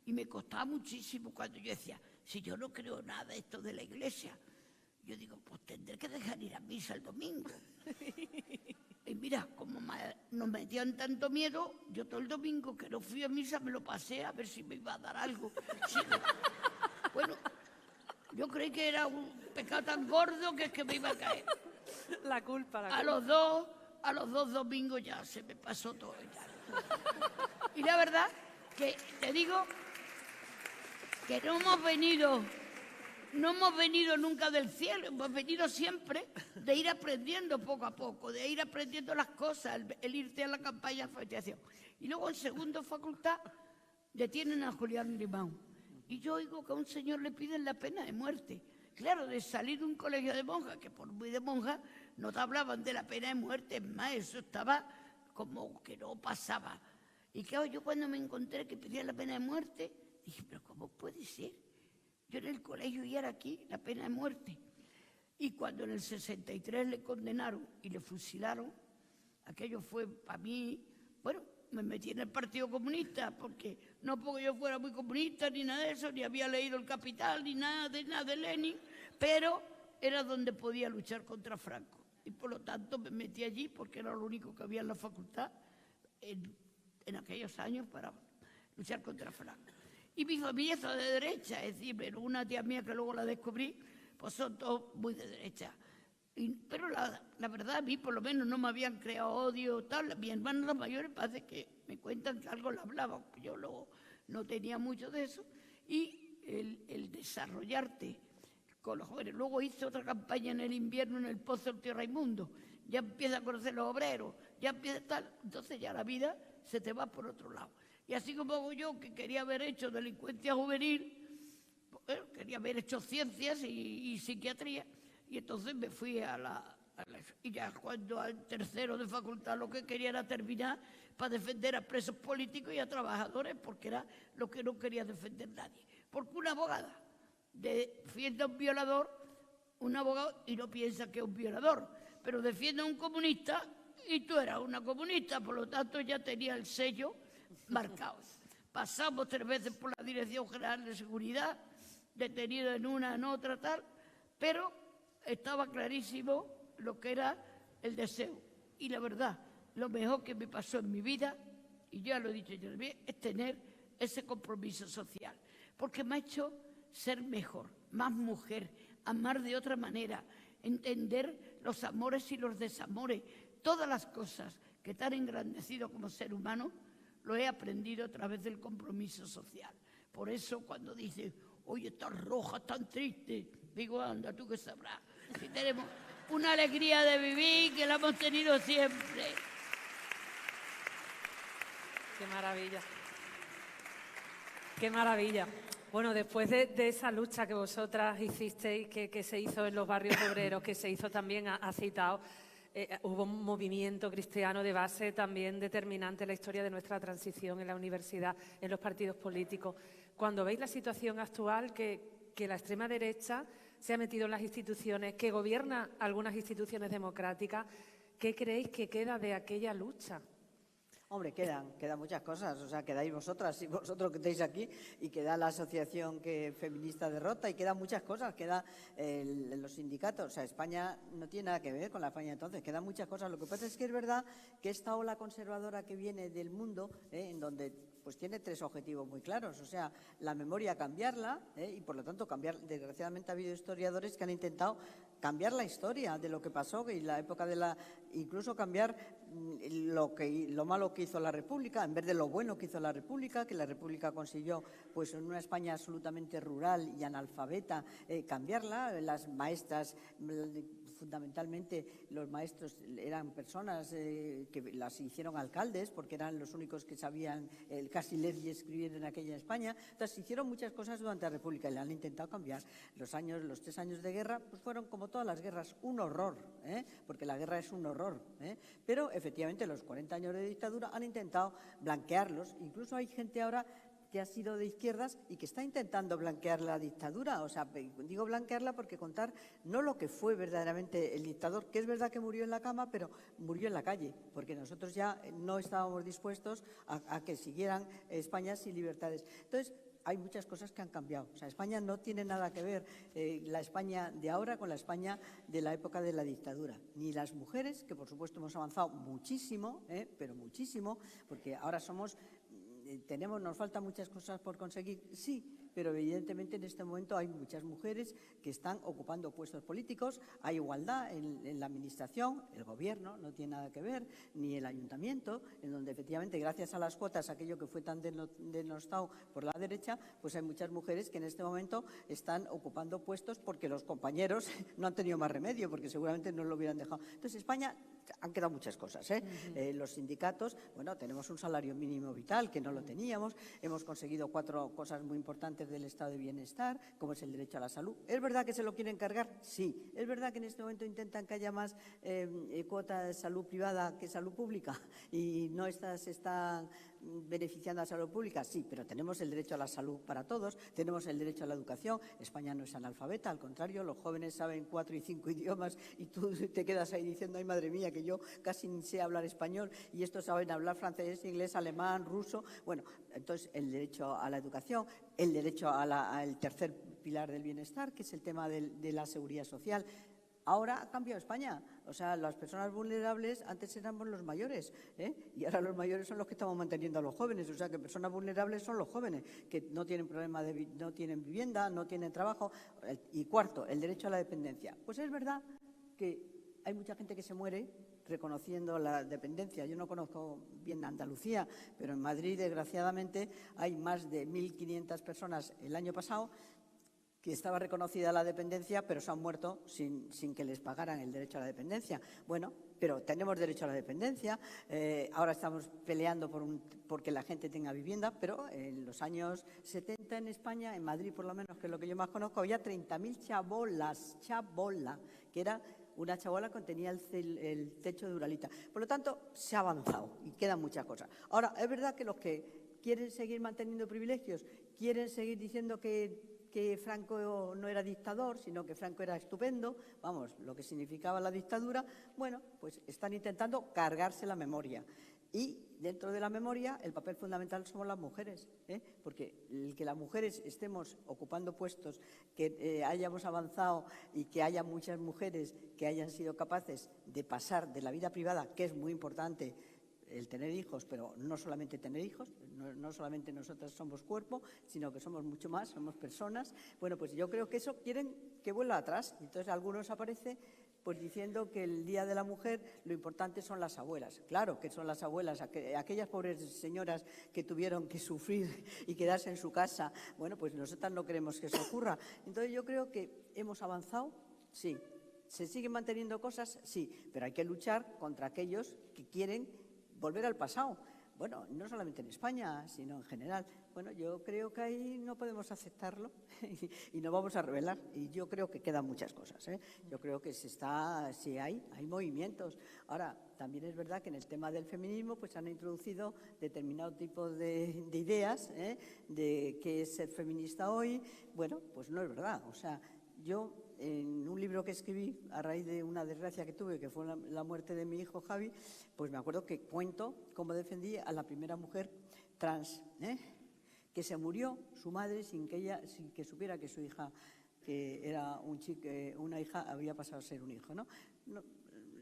Y me costaba muchísimo cuando yo decía, si yo no creo nada de esto de la iglesia, yo digo, pues tendré que dejar ir a misa el domingo. Y mira, como nos metían tanto miedo, yo todo el domingo que no fui a misa me lo pasé a ver si me iba a dar algo. Sí, bueno, yo creí que era un pecado tan gordo que es que me iba a caer. La culpa. A los dos domingos ya se me pasó todo. Y la verdad que te digo que no hemos venido nunca del cielo, hemos venido siempre de ir aprendiendo poco a poco, de ir aprendiendo las cosas, el irte a la campaña de alfabetización. Y luego en segundo facultad detienen a Julián Grimau. Y yo oigo que a un señor le piden la pena de muerte. Claro, de salir de un colegio de monjas, que por muy de monjas no te hablaban de la pena de muerte, es más, eso estaba como que no pasaba. Y claro, yo cuando me encontré que pedían la pena de muerte, dije, pero ¿cómo puede ser? Yo en el colegio y era aquí la pena de muerte. Y cuando en el 63 le condenaron y le fusilaron, aquello fue para mí, bueno, me metí en el Partido Comunista, porque no porque yo fuera muy comunista ni nada de eso, ni había leído El Capital, ni nada de Lenin, pero era donde podía luchar contra Franco. Y por lo tanto me metí allí porque era lo único que había en la facultad en aquellos años para luchar contra Franco. Y mi familia es de derecha, es decir, pero una tía mía que luego la descubrí, pues son todos muy de derecha. Pero la verdad, a mí por lo menos no me habían creado odio, tal. Mis hermanos los mayores parece que me cuentan que algo le hablaban, yo luego no tenía mucho de eso. Y el desarrollarte con los jóvenes. Luego hice otra campaña en el invierno en el Pozo del Tío Raimundo. Ya empieza a conocer los obreros, ya empieza tal. Entonces ya la vida se te va por otro lado. Y así como hago yo, que quería haber hecho delincuencia juvenil, bueno, quería haber hecho ciencias y psiquiatría, y entonces me fui y ya cuando al tercero de facultad lo que quería era terminar para defender a presos políticos y a trabajadores, porque era lo que no quería defender nadie. Porque una abogada defiende a un violador, un abogado, y no piensa que es un violador, pero defiende a un comunista y tú eras una comunista, por lo tanto ya tenía el sello marcado. Pasamos 3 veces por la Dirección General de Seguridad, detenido en una, en otra, tal, pero estaba clarísimo lo que era el deseo. Y la verdad, lo mejor que me pasó en mi vida, y ya lo he dicho yo también, es tener ese compromiso social, porque me ha hecho ser mejor, más mujer, amar de otra manera, entender los amores y los desamores, todas las cosas que te han engrandecido como ser humano, lo he aprendido a través del compromiso social. Por eso cuando dicen, oye, estás roja, tan triste, digo, anda, tú que sabrás, si tenemos una alegría de vivir que la hemos tenido siempre. Qué maravilla. Qué maravilla. Bueno, después de esa lucha que vosotras hicisteis, que se hizo en los barrios obreros, que se hizo también, ha citado, hubo un movimiento cristiano de base también determinante en la historia de nuestra transición en la universidad, en los partidos políticos. Cuando veis la situación actual, que la extrema derecha se ha metido en las instituciones, que gobierna algunas instituciones democráticas, ¿qué creéis que queda de aquella lucha? Hombre, quedan muchas cosas, o sea, quedáis vosotras y vosotros que estáis aquí, y queda la asociación feminista de Rota, y quedan muchas cosas, queda los sindicatos, o sea, España no tiene nada que ver con la España entonces, quedan muchas cosas. Lo que pasa es que es verdad que esta ola conservadora que viene del mundo, en donde pues tiene 3 objetivos muy claros, o sea, la memoria cambiarla, y por lo tanto cambiar, desgraciadamente ha habido historiadores que han intentado cambiar la historia de lo que pasó y la época incluso cambiar lo malo que hizo la República, en vez de lo bueno que hizo la República, que la República consiguió, pues en una España absolutamente rural y analfabeta, cambiarla. Las maestras, fundamentalmente los maestros eran personas que las hicieron alcaldes, porque eran los únicos que sabían casi leer y escribir en aquella España. Entonces hicieron muchas cosas durante la República y la han intentado cambiar. Los 3 años de guerra pues fueron, como todas las guerras, un horror, porque la guerra es un horror, pero efectivamente los 40 años de dictadura han intentado blanquearlos. Incluso hay gente ahora que ha sido de izquierdas y que está intentando blanquear la dictadura. O sea, digo blanquearla porque contar no lo que fue verdaderamente el dictador, que es verdad que murió en la cama, pero murió en la calle, porque nosotros ya no estábamos dispuestos a que siguieran España sin libertades. Entonces, hay muchas cosas que han cambiado. O sea, España no tiene nada que ver, la España de ahora con la España de la época de la dictadura. Ni las mujeres, que por supuesto hemos avanzado muchísimo, pero muchísimo, porque ahora nos faltan muchas cosas por conseguir, sí, pero evidentemente en este momento hay muchas mujeres que están ocupando puestos políticos, hay igualdad en la administración, el gobierno no tiene nada que ver, ni el ayuntamiento, en donde efectivamente gracias a las cuotas, aquello que fue tan denostado por la derecha, pues hay muchas mujeres que en este momento están ocupando puestos porque los compañeros no han tenido más remedio, porque seguramente no lo hubieran dejado. Entonces, España han quedado muchas cosas, Los sindicatos, bueno, tenemos un salario mínimo vital que no lo teníamos, hemos conseguido 4 cosas muy importantes del estado de bienestar, como es el derecho a la salud. ¿Es verdad que se lo quieren cargar? Sí. ¿Es verdad que en este momento intentan que haya más cuota de salud privada que salud pública y no se están beneficiando a la salud pública? Sí, pero tenemos el derecho a la salud para todos, tenemos el derecho a la educación. España no es analfabeta, al contrario, los jóvenes saben 4 y 5 idiomas y tú te quedas ahí diciendo, ay madre mía, que yo casi ni sé hablar español y estos saben hablar francés, inglés, alemán, ruso. Bueno, entonces el derecho a la educación, el derecho al tercer pilar del bienestar, que es el tema de la seguridad social. Ahora ha cambiado España. O sea, las personas vulnerables antes éramos los mayores, y ahora los mayores son los que estamos manteniendo a los jóvenes. O sea, que personas vulnerables son los jóvenes, que no tienen problema no tienen vivienda, no tienen trabajo. Y cuarto, el derecho a la dependencia. Pues es verdad que hay mucha gente que se muere reconociendo la dependencia. Yo no conozco bien Andalucía, pero en Madrid, desgraciadamente, hay más de 1.500 personas el año pasado que estaba reconocida la dependencia, pero se han muerto sin que les pagaran el derecho a la dependencia. Bueno, pero tenemos derecho a la dependencia. Ahora estamos peleando porque la gente tenga vivienda, pero en los años 70 en España, en Madrid por lo menos, que es lo que yo más conozco, había 30.000 chabola, que era una chabola que tenía el techo de Uralita. Por lo tanto, se ha avanzado y quedan muchas cosas. Ahora, es verdad que los que ¿Quieren seguir manteniendo privilegios? ¿Quieren seguir diciendo que Franco no era dictador, sino que Franco era estupendo? Vamos, lo que significaba la dictadura. Bueno, pues están intentando cargarse la memoria. Y dentro de la memoria el papel fundamental somos las mujeres, porque el que las mujeres estemos ocupando puestos, que hayamos avanzado y que haya muchas mujeres que hayan sido capaces de pasar de la vida privada, que es muy importante, el tener hijos, pero no solamente tener hijos, no solamente nosotras somos cuerpo, sino que somos mucho más, somos personas. Bueno, pues yo creo que eso quieren que vuelva atrás. Entonces algunos aparece pues diciendo que el Día de la Mujer lo importante son las abuelas. Claro que son las abuelas, aquellas pobres señoras que tuvieron que sufrir y quedarse en su casa. Bueno, pues nosotras no queremos que eso ocurra. Entonces yo creo que hemos avanzado, sí. ¿Se siguen manteniendo cosas? Sí, pero hay que luchar contra aquellos que quieren volver al pasado. Bueno, no solamente en España, sino en general. Bueno, yo creo que ahí no podemos aceptarlo y no vamos a revelar. Y yo creo que quedan muchas cosas. Yo creo que sí hay movimientos. Ahora, también es verdad que en el tema del feminismo pues han introducido determinado tipo de ideas de qué es ser feminista hoy. Bueno, pues no es verdad. O sea, yo en un libro que escribí a raíz de una desgracia que tuve, que fue la muerte de mi hijo Javi, pues me acuerdo que cuento cómo defendí a la primera mujer trans, que se murió su madre sin que supiera que su hija, que era una hija, había pasado a ser un hijo, ¿no?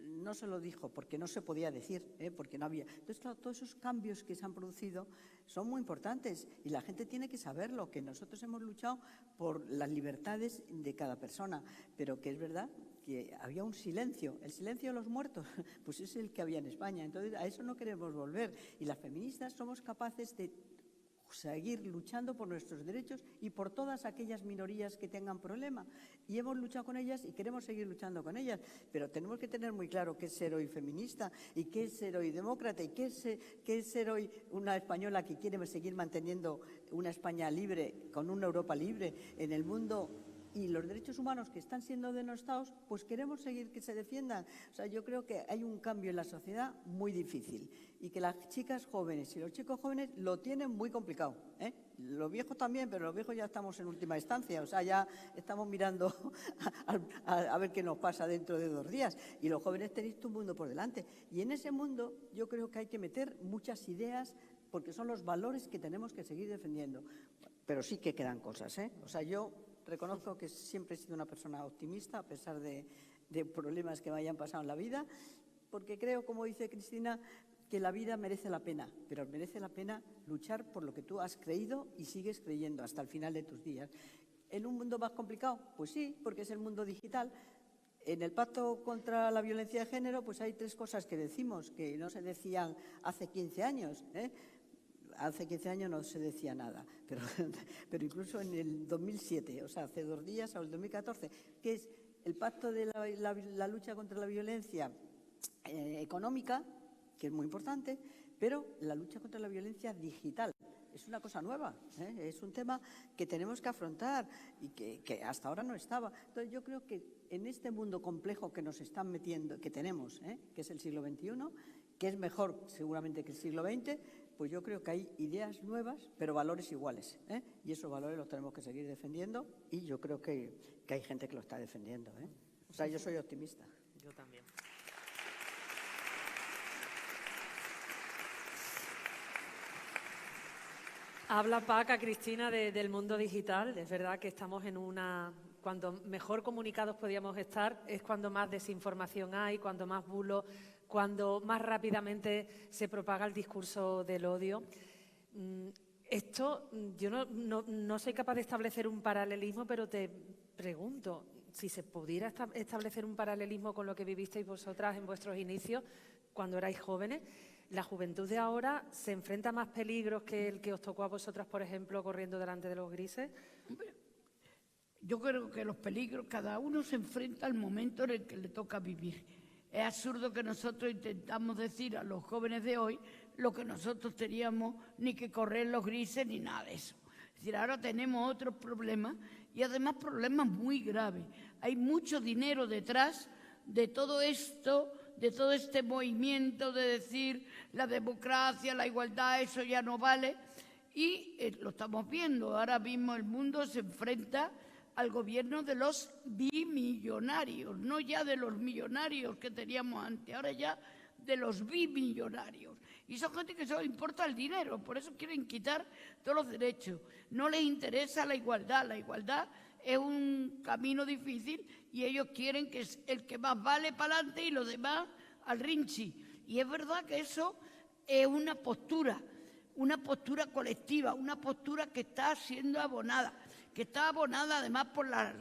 No se lo dijo porque no se podía decir, porque no había. Entonces, claro, todos esos cambios que se han producido son muy importantes y la gente tiene que saberlo, que nosotros hemos luchado por las libertades de cada persona, pero que es verdad que había un silencio, el silencio de los muertos, pues es el que había en España. Entonces, a eso no queremos volver y las feministas somos capaces de seguir luchando por nuestros derechos y por todas aquellas minorías que tengan problema. Y hemos luchado con ellas y queremos seguir luchando con ellas, pero tenemos que tener muy claro qué es ser hoy feminista y qué es ser hoy demócrata y qué es ser hoy una española que quiere seguir manteniendo una España libre, con una Europa libre en el mundo. Y los derechos humanos que están siendo denostados, pues queremos seguir que se defiendan. O sea, yo creo que hay un cambio en la sociedad muy difícil y que las chicas jóvenes y los chicos jóvenes lo tienen muy complicado. Los viejos también, pero los viejos ya estamos en última instancia. O sea, ya estamos mirando a ver qué nos pasa dentro de 2 días. Y los jóvenes tenéis un mundo por delante. Y en ese mundo yo creo que hay que meter muchas ideas porque son los valores que tenemos que seguir defendiendo. Pero sí que quedan cosas, O sea, yo reconozco que siempre he sido una persona optimista a pesar de problemas que me hayan pasado en la vida, porque creo, como dice Cristina, que la vida merece la pena, pero merece la pena luchar por lo que tú has creído y sigues creyendo hasta el final de tus días. ¿En un mundo más complicado? Pues sí, porque es el mundo digital. En el Pacto contra la Violencia de Género pues hay 3 cosas que decimos, que no se decían hace 15 años, Hace 15 años no se decía nada, pero incluso en el 2007, o sea, hace 2 días, o el 2014, que es el pacto de la lucha contra la violencia económica, que es muy importante, pero la lucha contra la violencia digital. Es una cosa nueva, es un tema que tenemos que afrontar y que hasta ahora no estaba. Entonces yo creo que en este mundo complejo que nos están metiendo, que tenemos, que es el siglo XXI, que es mejor seguramente que el siglo XX, pues yo creo que hay ideas nuevas, pero valores iguales. Y esos valores los tenemos que seguir defendiendo y yo creo que hay gente que lo está defendiendo. O sea, yo soy optimista. Yo también. Habla Paca, Cristina, del mundo digital. Es verdad que estamos en cuando mejor comunicados podíamos estar, es cuando más desinformación hay, cuando más bulos, cuando más rápidamente se propaga el discurso del odio. Esto, yo no soy capaz de establecer un paralelismo, pero te pregunto, si se pudiera establecer un paralelismo con lo que vivisteis vosotras en vuestros inicios, cuando erais jóvenes, ¿la juventud de ahora se enfrenta a más peligros que el que os tocó a vosotras, por ejemplo, corriendo delante de los grises? Yo creo que los peligros, cada uno se enfrenta al momento en el que le toca vivir. Es absurdo que nosotros intentamos decir a los jóvenes de hoy lo que nosotros teníamos, ni que correr los grises ni nada de eso. Es decir, ahora tenemos otros problemas y además problemas muy graves. Hay mucho dinero detrás de todo esto, de todo este movimiento de decir la democracia, la igualdad, eso ya no vale. y lo estamos viendo. Ahora mismo el mundo se enfrenta al gobierno de los bimillonarios, no ya de los millonarios que teníamos antes, ahora ya de los bimillonarios. Y son gente que solo importa el dinero, por eso quieren quitar todos los derechos. No les interesa la igualdad. La igualdad es un camino difícil y ellos quieren que es el que más vale para adelante y los demás al rinchi. Y es verdad que eso es una postura colectiva, una postura que está siendo abonada, además por las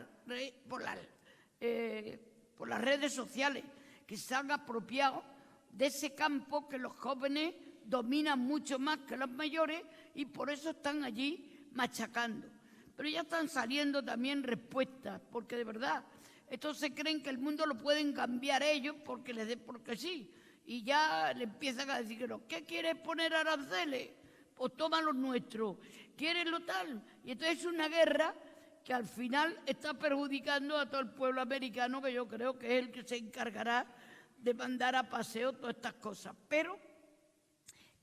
redes sociales, que se han apropiado de ese campo que los jóvenes dominan mucho más que los mayores y por eso están allí machacando. Pero ya están saliendo también respuestas, porque de verdad, estos se creen que el mundo lo pueden cambiar ellos porque sí, y ya le empiezan a decir que no. ¿Qué quieres poner aranceles? Pues toma los nuestros. ¿Quieres lo tal? Y entonces es una guerra que al final está perjudicando a todo el pueblo americano, que yo creo que es el que se encargará de mandar a paseo todas estas cosas. Pero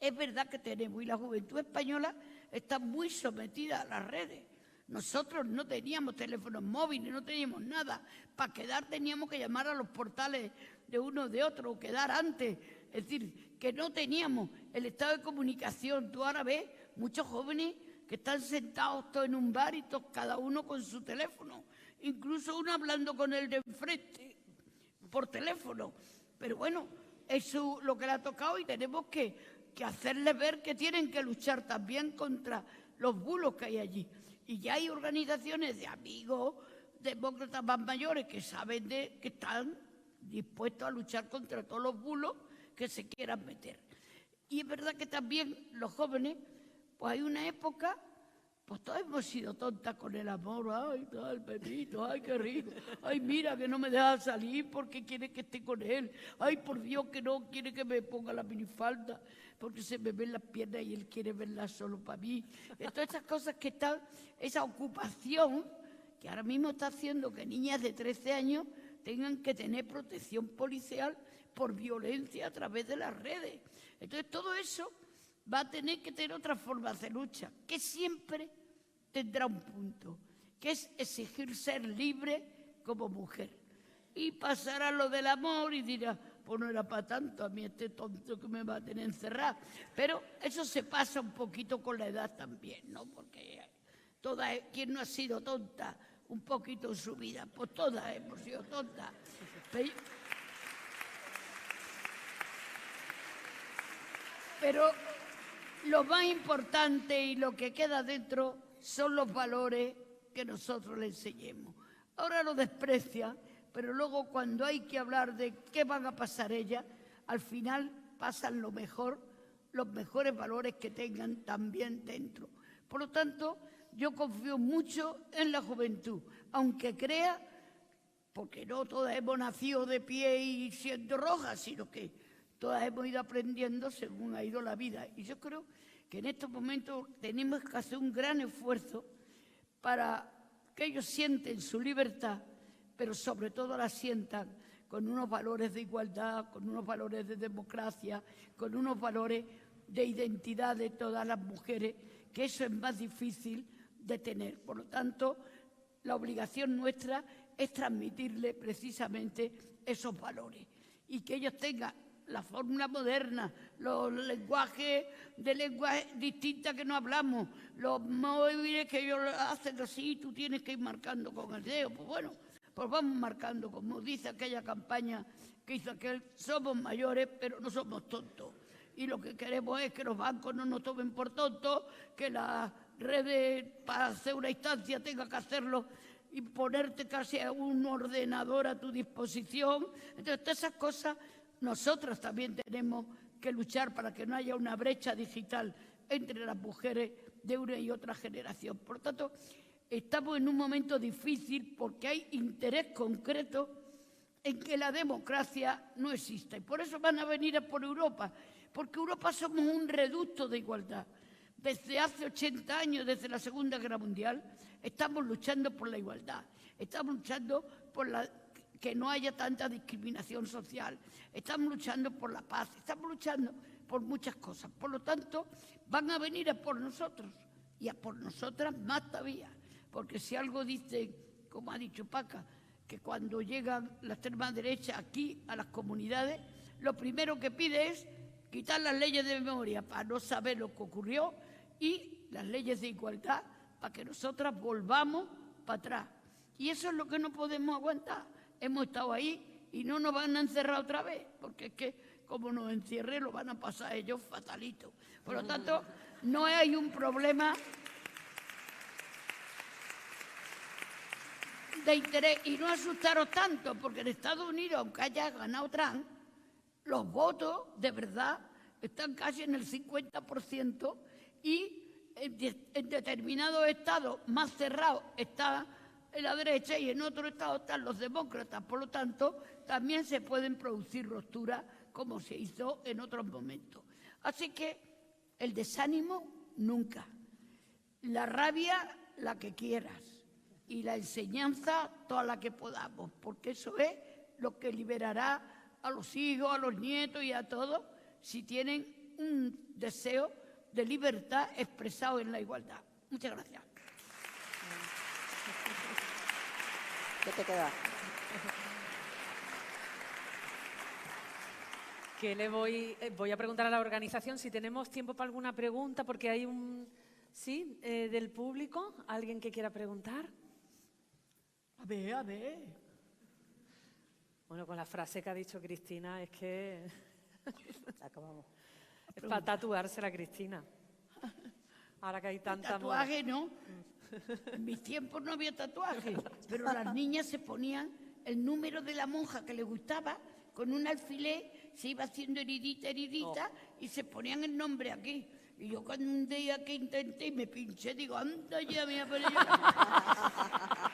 es verdad que tenemos, y la juventud española está muy sometida a las redes. Nosotros no teníamos teléfonos móviles, no teníamos nada. Para quedar teníamos que llamar a los portales de uno o de otro, o quedar antes. Es decir, que no teníamos el estado de comunicación. Tú ahora ves muchos jóvenes que están sentados todos en un bar y todos, cada uno con su teléfono. Incluso uno hablando con el de enfrente por teléfono. Pero bueno, eso es lo que le ha tocado y tenemos que hacerles ver que tienen que luchar también contra los bulos que hay allí. Y ya hay organizaciones de amigos demócratas más mayores que saben que están dispuestos a luchar contra todos los bulos que se quieran meter. Y es verdad que también los jóvenes, pues hay una época, pues todos hemos sido tontas con el amor. Ay, tal, Pepito, ay, qué rico. Ay, mira, que no me deja salir porque quiere que esté con él. Ay, por Dios, que no quiere que me ponga la minifalda porque se me ven las piernas y él quiere verlas solo para mí. Todas estas cosas que están, esa ocupación que ahora mismo está haciendo que niñas de 13 años tengan que tener protección policial por violencia a través de las redes. Entonces, todo eso va a tener que tener otra forma de lucha, que siempre tendrá un punto, que es exigir ser libre como mujer. Y pasará lo del amor y dirá, pues no era para tanto, a mí este tonto que me va a tener encerrada. Pero eso se pasa un poquito con la edad también, ¿no? Porque ¿quién no ha sido tonta un poquito en su vida? Pues todas hemos sido tontas. Pero lo más importante y lo que queda dentro son los valores que nosotros le enseñemos. Ahora lo desprecia, pero luego cuando hay que hablar de qué van a pasar ellas, al final pasan los mejores valores que tengan también dentro. Por lo tanto, yo confío mucho en la juventud, aunque crea, porque no todas hemos nacido de pie y siendo rojas, sino que todas hemos ido aprendiendo según ha ido la vida. Y yo creo que en estos momentos tenemos que hacer un gran esfuerzo para que ellos sienten su libertad, pero sobre todo la sientan con unos valores de igualdad, con unos valores de democracia, con unos valores de identidad de todas las mujeres, que eso es más difícil de tener. Por lo tanto, la obligación nuestra es transmitirle precisamente esos valores y que ellos tengan la fórmula moderna, los lenguajes de lenguas distintas que no hablamos, los móviles que ellos hacen así, tú tienes que ir marcando con el dedo. Pues bueno, pues vamos marcando, como dice aquella campaña que hizo aquel, somos mayores, pero no somos tontos. Y lo que queremos es que los bancos no nos tomen por tontos, que las redes para hacer una instancia tenga que hacerlo y ponerte casi a un ordenador a tu disposición. Entonces, todas esas cosas nosotros también tenemos que luchar para que no haya una brecha digital entre las mujeres de una y otra generación. Por lo tanto, estamos en un momento difícil porque hay interés concreto en que la democracia no exista. Y por eso van a venir a por Europa, porque Europa somos un reducto de igualdad. Desde hace 80 años, desde la Segunda Guerra Mundial, estamos luchando por la igualdad, estamos luchando por que no haya tanta discriminación social, estamos luchando por la paz, estamos luchando por muchas cosas. Por lo tanto, van a venir a por nosotros y a por nosotras más todavía. Porque si algo dice, como ha dicho Paca, que cuando llegan la extrema derecha aquí a las comunidades, lo primero que pide es quitar las leyes de memoria para no saber lo que ocurrió y las leyes de igualdad para que nosotras volvamos para atrás. Y eso es lo que no podemos aguantar. Hemos estado ahí y no nos van a encerrar otra vez, porque es que como nos encierren lo van a pasar ellos fatalito. Por lo tanto, no hay un problema de interés. Y no asustaros tanto, porque en Estados Unidos, aunque haya ganado Trump, los votos de verdad están casi en el 50% y en determinados estados más cerrados está en la derecha y en otros estados están los demócratas. Por lo tanto, también se pueden producir rupturas como se hizo en otros momentos. Así que el desánimo nunca, la rabia la que quieras y la enseñanza toda la que podamos, porque eso es lo que liberará a los hijos, a los nietos y a todos si tienen un deseo de libertad expresado en la igualdad. Muchas gracias. ¿Qué te queda? Que le voy a preguntar a la organización si tenemos tiempo para alguna pregunta, porque hay ¿sí? Del público, ¿alguien que quiera preguntar? A ver. Bueno, con la frase que ha dicho Cristina, es que Acabamos. es para tatuársela, Cristina. Ahora que hay tanta tatuaje, ¿no? En mis tiempos no había tatuaje, pero las niñas se ponían el número de la monja que les gustaba, con un alfiler se iba haciendo heridita, y se ponían el nombre aquí. Y yo cuando un día que intenté y me pinché, digo, anda ya, mira, pero yo...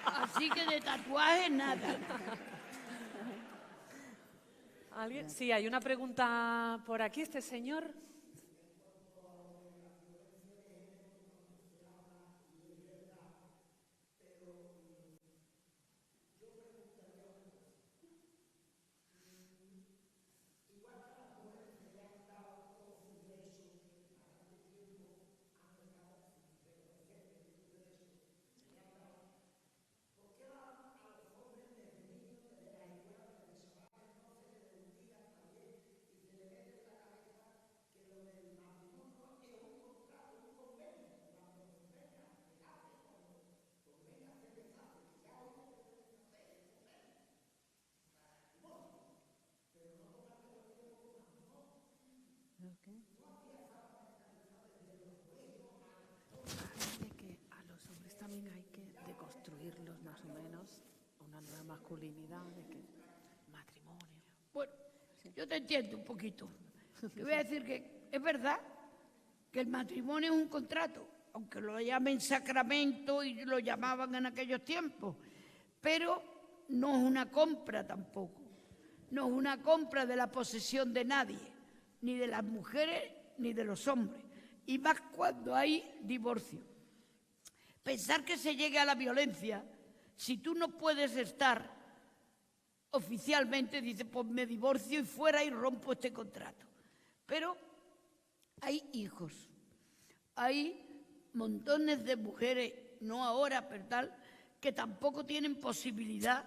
Así que de tatuaje nada. ¿Alguien? Sí, hay una pregunta por aquí, este señor. Que a los hombres también hay que deconstruirlos más o menos, una nueva masculinidad, de que matrimonio. Bueno, yo te entiendo un poquito. Te voy a decir que es verdad que el matrimonio es un contrato, aunque lo llamen sacramento y lo llamaban en aquellos tiempos, pero no es una compra tampoco. No es una compra de la posesión de nadie, ni de las mujeres ni de los hombres, y más cuando hay divorcio. Pensar que se llegue a la violencia, si tú no puedes estar oficialmente, dices, pues me divorcio y fuera y rompo este contrato. Pero hay hijos, hay montones de mujeres, no ahora, pero tal, que tampoco tienen posibilidad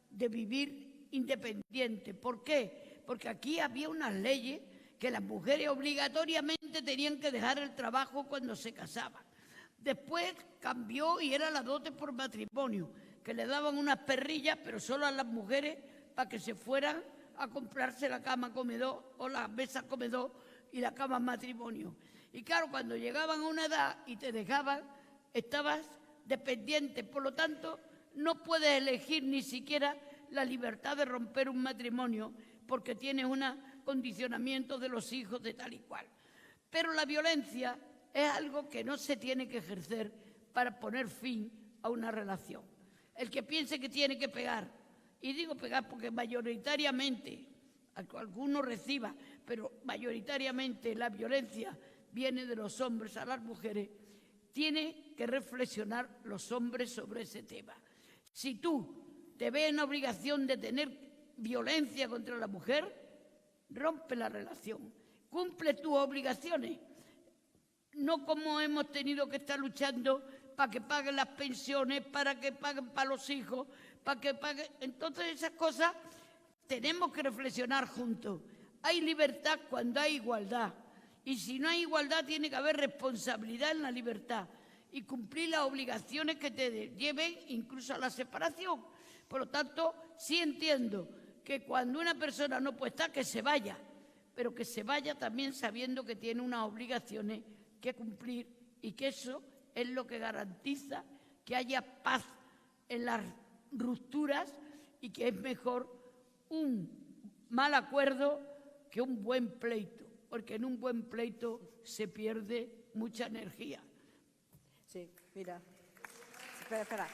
de vivir independiente. ¿Por qué? Porque aquí había unas leyes que las mujeres obligatoriamente tenían que dejar el trabajo cuando se casaban. Después cambió y era la dote por matrimonio, que le daban unas perrillas, pero solo a las mujeres para que se fueran a comprarse la cama comedor o la mesa comedor y la cama matrimonio. Y claro, cuando llegaban a una edad y te dejaban, estabas dependiente. Por lo tanto, no puedes elegir ni siquiera la libertad de romper un matrimonio porque tienes un condicionamiento de los hijos de tal y cual. Pero la violencia es algo que no se tiene que ejercer para poner fin a una relación. El que piense que tiene que pegar, y digo pegar porque mayoritariamente, algunos reciban, pero mayoritariamente la violencia viene de los hombres a las mujeres, tiene que reflexionar los hombres sobre ese tema. Si tú te ves en obligación de tener violencia contra la mujer, rompe la relación. cumple tus obligaciones. No como hemos tenido que estar luchando para que paguen las pensiones, para que paguen para los hijos, para que paguen... Entonces esas cosas tenemos que reflexionar juntos. Hay libertad cuando hay igualdad. Y si no hay igualdad tiene que haber responsabilidad en la libertad y cumplir las obligaciones que te lleven incluso a la separación. Por lo tanto, sí entiendo que cuando una persona no puede estar, que se vaya, pero que se vaya también sabiendo que tiene unas obligaciones que cumplir y que eso es lo que garantiza que haya paz en las rupturas y que es mejor un mal acuerdo que un buen pleito, porque en un buen pleito se pierde mucha energía. Sí, mira. Espera. Claro.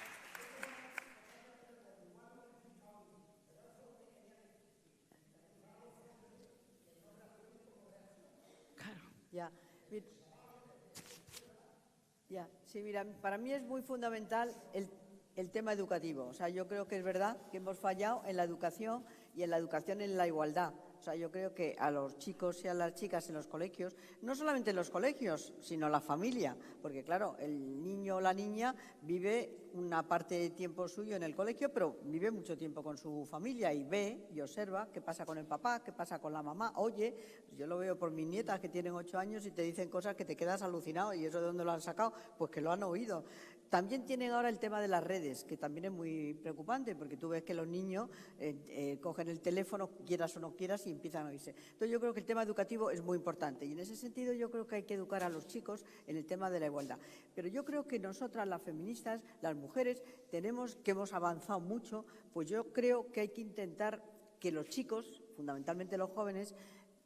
Sí, mira, para mí es muy fundamental el tema educativo. O sea, yo creo que es verdad que hemos fallado en la educación y en la educación en la igualdad. O sea, yo creo que a los chicos y a las chicas en los colegios, no solamente en los colegios, sino la familia, porque claro, el niño o la niña vive una parte de tiempo suyo en el colegio, pero vive mucho tiempo con su familia y ve y observa qué pasa con el papá, qué pasa con la mamá. Oye, yo lo veo por mis nietas que tienen 8 años y te dicen cosas que te quedas alucinado. ¿Y eso de dónde lo han sacado? Pues que lo han oído. También tienen ahora el tema de las redes, que también es muy preocupante, porque tú ves que los niños cogen el teléfono, quieras o no quieras, y empiezan a oírse. Entonces yo creo que el tema educativo es muy importante y en ese sentido yo creo que hay que educar a los chicos en el tema de la igualdad. Pero yo creo que nosotras, las feministas, las mujeres, que hemos avanzado mucho, pues yo creo que hay que intentar que los chicos, fundamentalmente los jóvenes,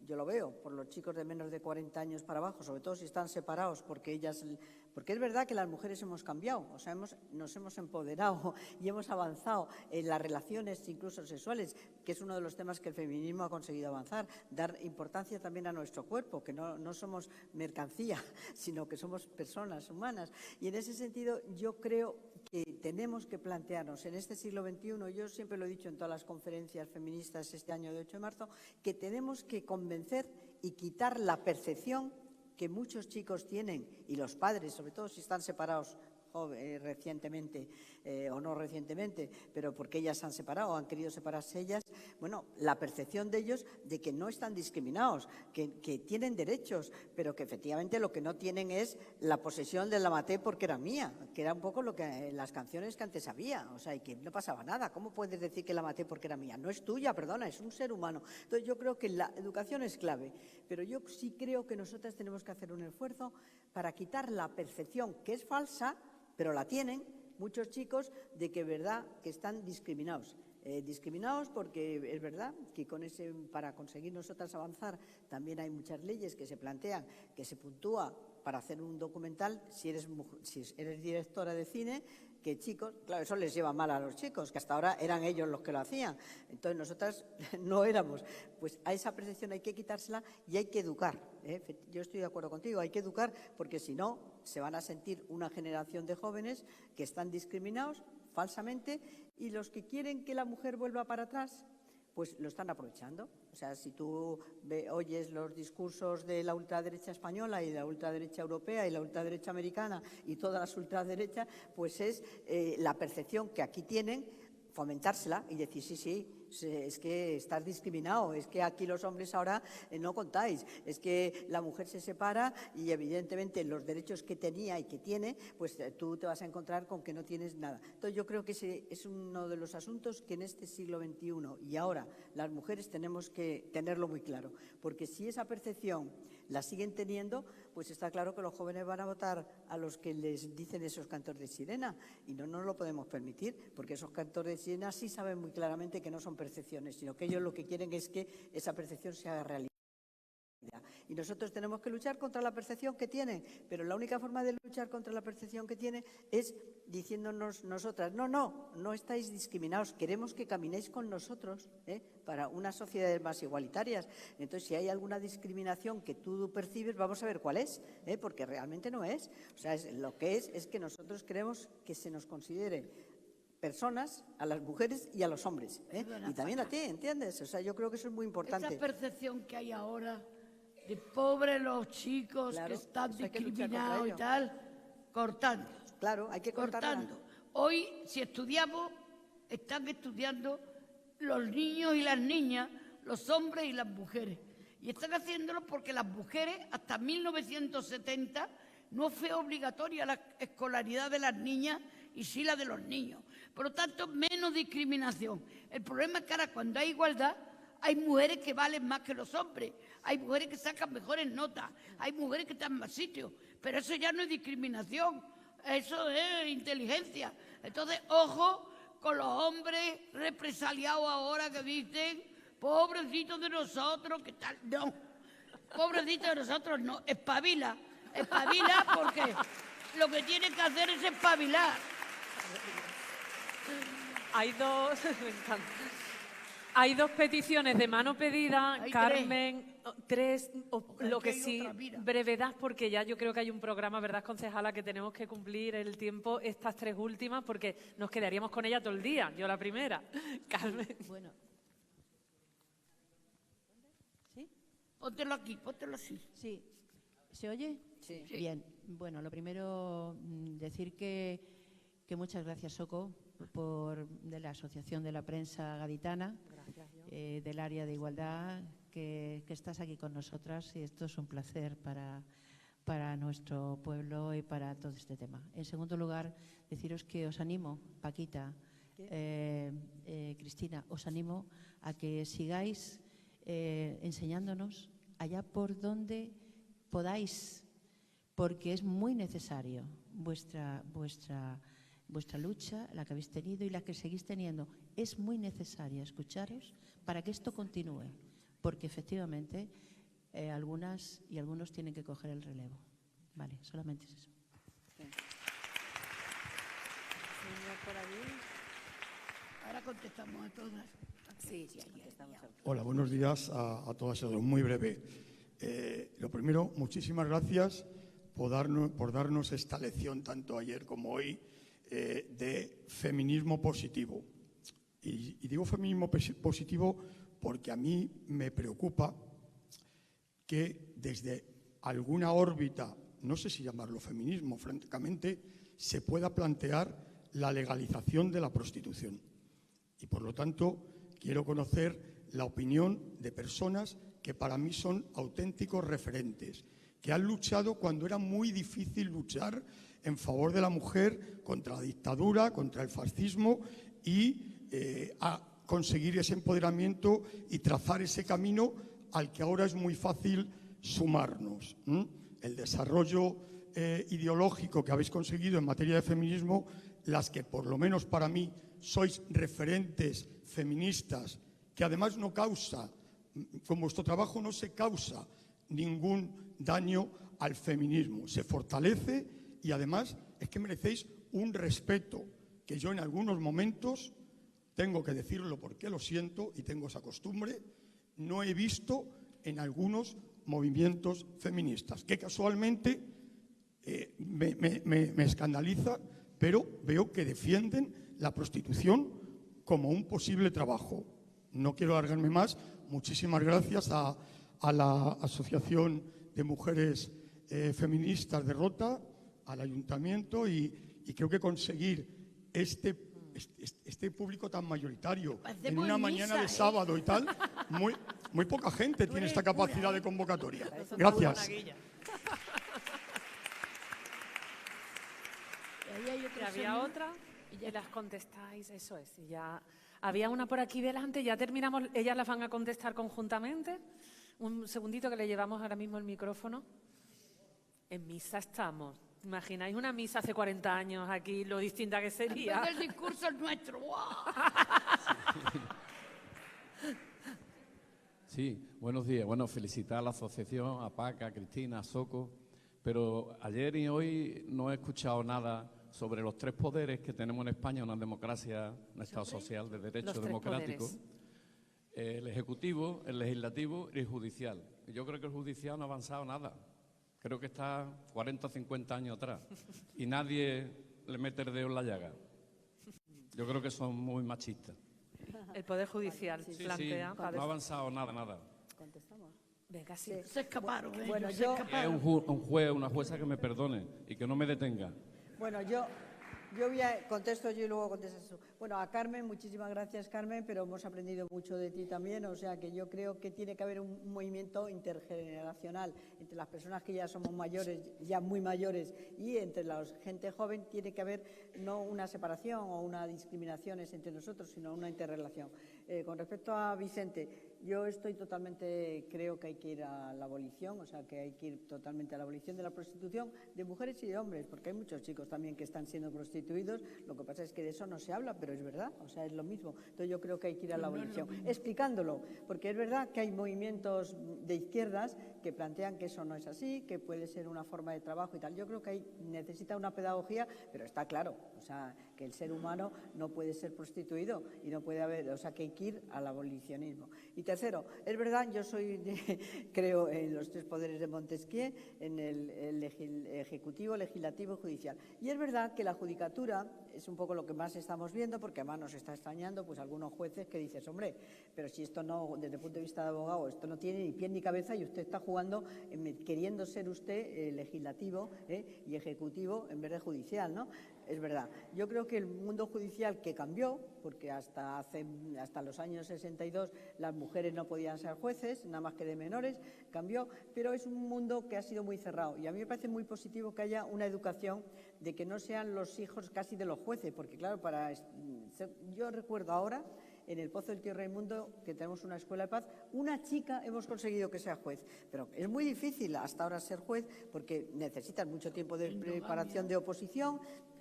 yo lo veo por los chicos de menos de 40 años para abajo, sobre todo si están separados, porque es verdad que las mujeres hemos cambiado, o sea, nos hemos empoderado y hemos avanzado en las relaciones incluso sexuales, que es uno de los temas que el feminismo ha conseguido avanzar, dar importancia también a nuestro cuerpo, que no somos mercancía, sino que somos personas humanas. Y en ese sentido yo creo que tenemos que plantearnos en este siglo XXI, yo siempre lo he dicho en todas las conferencias feministas este año de 8 de marzo, que tenemos que convencer y quitar la percepción que muchos chicos tienen, y los padres, sobre todo si están separados recientemente o no recientemente, pero porque ellas se han separado o han querido separarse ellas, bueno, la percepción de ellos de que no están discriminados, que tienen derechos, pero que efectivamente lo que no tienen es la posesión de la maté porque era mía, que era un poco lo que las canciones que antes había, o sea, y que no pasaba nada. ¿Cómo puedes decir que la maté porque era mía? No es tuya, perdona, es un ser humano. Entonces yo creo que la educación es clave, pero yo sí creo que nosotras tenemos que hacer un esfuerzo para quitar la percepción, que es falsa, pero la tienen muchos chicos, de que es verdad que están discriminados. Discriminados porque es verdad que para conseguir nosotras avanzar también hay muchas leyes que se plantean, que se puntúa para hacer un documental, si eres directora de cine, que chicos, claro, eso les lleva mal a los chicos, que hasta ahora eran ellos los que lo hacían, entonces nosotras no éramos. Pues a esa percepción hay que quitársela y hay que educar, Yo estoy de acuerdo contigo, hay que educar, porque si no se van a sentir una generación de jóvenes que están discriminados falsamente, y los que quieren que la mujer vuelva para atrás, pues lo están aprovechando. O sea, si tú oyes los discursos de la ultraderecha española y de la ultraderecha europea y la ultraderecha americana y todas las ultraderechas, pues es la percepción que aquí tienen, fomentársela y decir, sí, es que estás discriminado, es que aquí los hombres ahora no contáis, es que la mujer se separa y evidentemente los derechos que tenía y que tiene, pues tú te vas a encontrar con que no tienes nada. Entonces yo creo que ese es uno de los asuntos que en este siglo XXI y ahora las mujeres tenemos que tenerlo muy claro, porque si esa percepción la siguen teniendo, pues está claro que los jóvenes van a votar a los que les dicen esos cantores de sirena, y no nos lo podemos permitir, porque esos cantores de sirena sí saben muy claramente que no son percepciones, sino que ellos lo que quieren es que esa percepción se haga realidad. Y nosotros tenemos que luchar contra la percepción que tienen, pero la única forma de luchar contra la percepción que tienen es diciéndonos nosotras, no estáis discriminados, queremos que caminéis con nosotros para unas sociedades más igualitarias. Entonces, si hay alguna discriminación que tú percibes, vamos a ver cuál es, porque realmente no es. O sea, lo que es que nosotros queremos que se nos considere personas, a las mujeres y a los hombres, y también a ti, ¿entiendes? O sea, yo creo que eso es muy importante. Esa percepción que hay ahora de pobres los chicos Claro, que están eso hay que luchar contra discriminados y ello. tal, cortando. Claro, hay que cortarla. Cortando. Hoy, si estudiamos, están estudiando los niños y las niñas, los hombres y las mujeres. Y están haciéndolo porque las mujeres, hasta 1970, no fue obligatoria la escolaridad de las niñas y sí la de los niños. Por lo tanto, menos discriminación. El problema es que ahora, cuando hay igualdad, hay mujeres que valen más que los hombres, hay mujeres que sacan mejores notas, hay mujeres que están en más sitios, pero eso ya no es discriminación, eso es inteligencia. Entonces, ojo con los hombres represaliados ahora que dicen, pobrecitos de nosotros, ¿qué tal? No, pobrecitos de nosotros no, espabila porque lo que tiene que hacer es espabilar. Hay dos, me encanta. Hay dos peticiones de mano pedida, Hay Carmen, tres, lo Aquí que hay sí, otra, mira. brevedad, porque ya yo creo que hay un programa, ¿verdad, concejala, que tenemos que cumplir el tiempo, estas tres últimas, porque nos quedaríamos con ella todo el día, yo la primera. Carmen. Bueno. ¿Sí? Póntelo aquí, póntelo así. Sí. ¿Se oye? Sí. Bien. Bueno, lo primero, decir que muchas gracias, Soco, de la Asociación de la Prensa Gaditana, del área de igualdad, que estás aquí con nosotras, y esto es un placer para nuestro pueblo y para todo este tema. En segundo lugar, deciros que os animo, Paquita, Cristina, os animo a que sigáis enseñándonos allá por donde podáis, porque es muy necesario vuestra lucha, la que habéis tenido y la que seguís teniendo. Es muy necesaria escucharos para que esto continúe, porque efectivamente algunas y algunos tienen que coger el relevo. Vale, solamente es eso. Señor por allí. Ahora contestamos a todas. Sí, contestamos a Hola, buenos días a todas y a todos. Muy breve. Lo primero, muchísimas gracias por darnos esta lección, tanto ayer como hoy, de feminismo positivo. Y digo feminismo positivo porque a mí me preocupa que desde alguna órbita, no sé si llamarlo feminismo, francamente, se pueda plantear la legalización de la prostitución. Y por lo tanto, quiero conocer la opinión de personas que para mí son auténticos referentes, que han luchado cuando era muy difícil luchar en favor de la mujer, contra la dictadura, contra el fascismo y a conseguir ese empoderamiento y trazar ese camino al que ahora es muy fácil sumarnos. El desarrollo ideológico que habéis conseguido en materia de feminismo, las que por lo menos para mí sois referentes feministas, que además no causa, con vuestro trabajo no se causa ningún daño al feminismo, se fortalece y además es que merecéis un respeto que yo en algunos momentos, tengo que decirlo porque lo siento y tengo esa costumbre, no he visto en algunos movimientos feministas, que casualmente me escandaliza, pero veo que defienden la prostitución como un posible trabajo. No quiero alargarme más. Muchísimas gracias a la Asociación de Mujeres Feministas de Rota, al Ayuntamiento y creo que conseguir este público tan mayoritario en una mañana de sábado y tal, muy poca gente tiene esta capacidad de convocatoria. Gracias. Y ahí hay Y otra había señora. otra y las contestáis, eso es. Y ya había una por aquí delante, ya terminamos, ellas las van a contestar conjuntamente. Un segundito que le llevamos ahora mismo el micrófono. En misa estamos. ¿Imagináis una misa hace 40 años aquí, lo distinta que sería? El discurso es nuestro. ¡Wow! Sí, buenos días. Bueno, felicitar a la asociación, a Paca, a Cristina, a Soco, pero ayer y hoy no he escuchado nada sobre los tres poderes que tenemos en España, una democracia, un Estado social de derecho Los tres democrático, poderes. el Ejecutivo, el Legislativo y el Judicial. Yo creo que el Judicial no ha avanzado nada. Creo que está 40 o 50 años atrás y nadie le mete el dedo en la llaga. Yo creo que son muy machistas. El Poder Judicial Sí, plantea... no ha avanzado nada. ¿Contestamos? Venga, sí. Se escaparon, Bueno, ellos se yo- escaparon. Es un juez, una jueza que me perdone y que no me detenga. Bueno, yo contesto yo y luego contestas tú. Bueno, a Carmen, muchísimas gracias, Carmen, pero hemos aprendido mucho de ti también, o sea que yo creo que tiene que haber un movimiento intergeneracional entre las personas que ya somos mayores, ya muy mayores, y entre la gente joven tiene que haber no una separación o una discriminación entre nosotros, sino una interrelación. Con respecto a Vicente, yo creo que hay que ir a la abolición, o sea que hay que ir totalmente a la abolición de la prostitución de mujeres y de hombres, porque hay muchos chicos también que están siendo prostituidos, lo que pasa es que de eso no se habla, pero es verdad, o sea, es lo mismo. Entonces yo creo que hay que ir a la abolición, explicándolo, porque es verdad que hay movimientos de izquierdas que plantean que eso no es así, que puede ser una forma de trabajo y tal. Yo creo que necesita una pedagogía, pero está claro, o sea, que el ser humano no puede ser prostituido y no puede haber, o sea, que hay que ir al abolicionismo. Y tercero, es verdad, yo creo en los tres poderes de Montesquieu, en el ejecutivo, legislativo y judicial. Y es verdad que la judicatura es un poco lo que más estamos viendo, porque además nos está extrañando pues algunos jueces que dices, hombre, pero si esto no, desde el punto de vista de abogado, esto no tiene ni pie ni cabeza y usted está jugando, queriendo ser usted legislativo y ejecutivo en vez de judicial, ¿no? Es verdad. Yo creo que el mundo judicial que cambió, porque hasta los años 62 las mujeres no podían ser jueces, nada más que de menores, cambió, pero es un mundo que ha sido muy cerrado. Y a mí me parece muy positivo que haya una educación de que no sean los hijos casi de los jueces, porque claro, yo recuerdo ahora, en el Pozo del Tío Raimundo, que tenemos una escuela de paz, una chica hemos conseguido que sea juez. Pero es muy difícil hasta ahora ser juez porque necesitan mucho tiempo de preparación de oposición,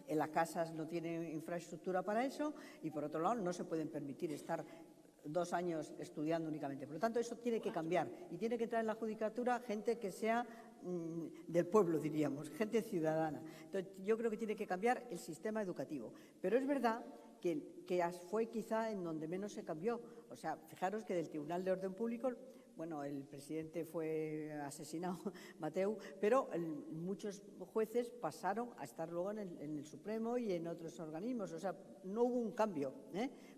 en las casas no tienen infraestructura para eso y, por otro lado, no se pueden permitir estar 2 años estudiando únicamente. Por lo tanto, eso tiene que cambiar y tiene que entrar en la judicatura gente que sea del pueblo, diríamos, gente ciudadana. Entonces, yo creo que tiene que cambiar el sistema educativo. Pero es verdad que fue quizá en donde menos se cambió. O sea, fijaros que del Tribunal de Orden Público, bueno, el presidente fue asesinado, Mateu, pero muchos jueces pasaron a estar luego en el Supremo y en otros organismos. O sea, no hubo un cambio,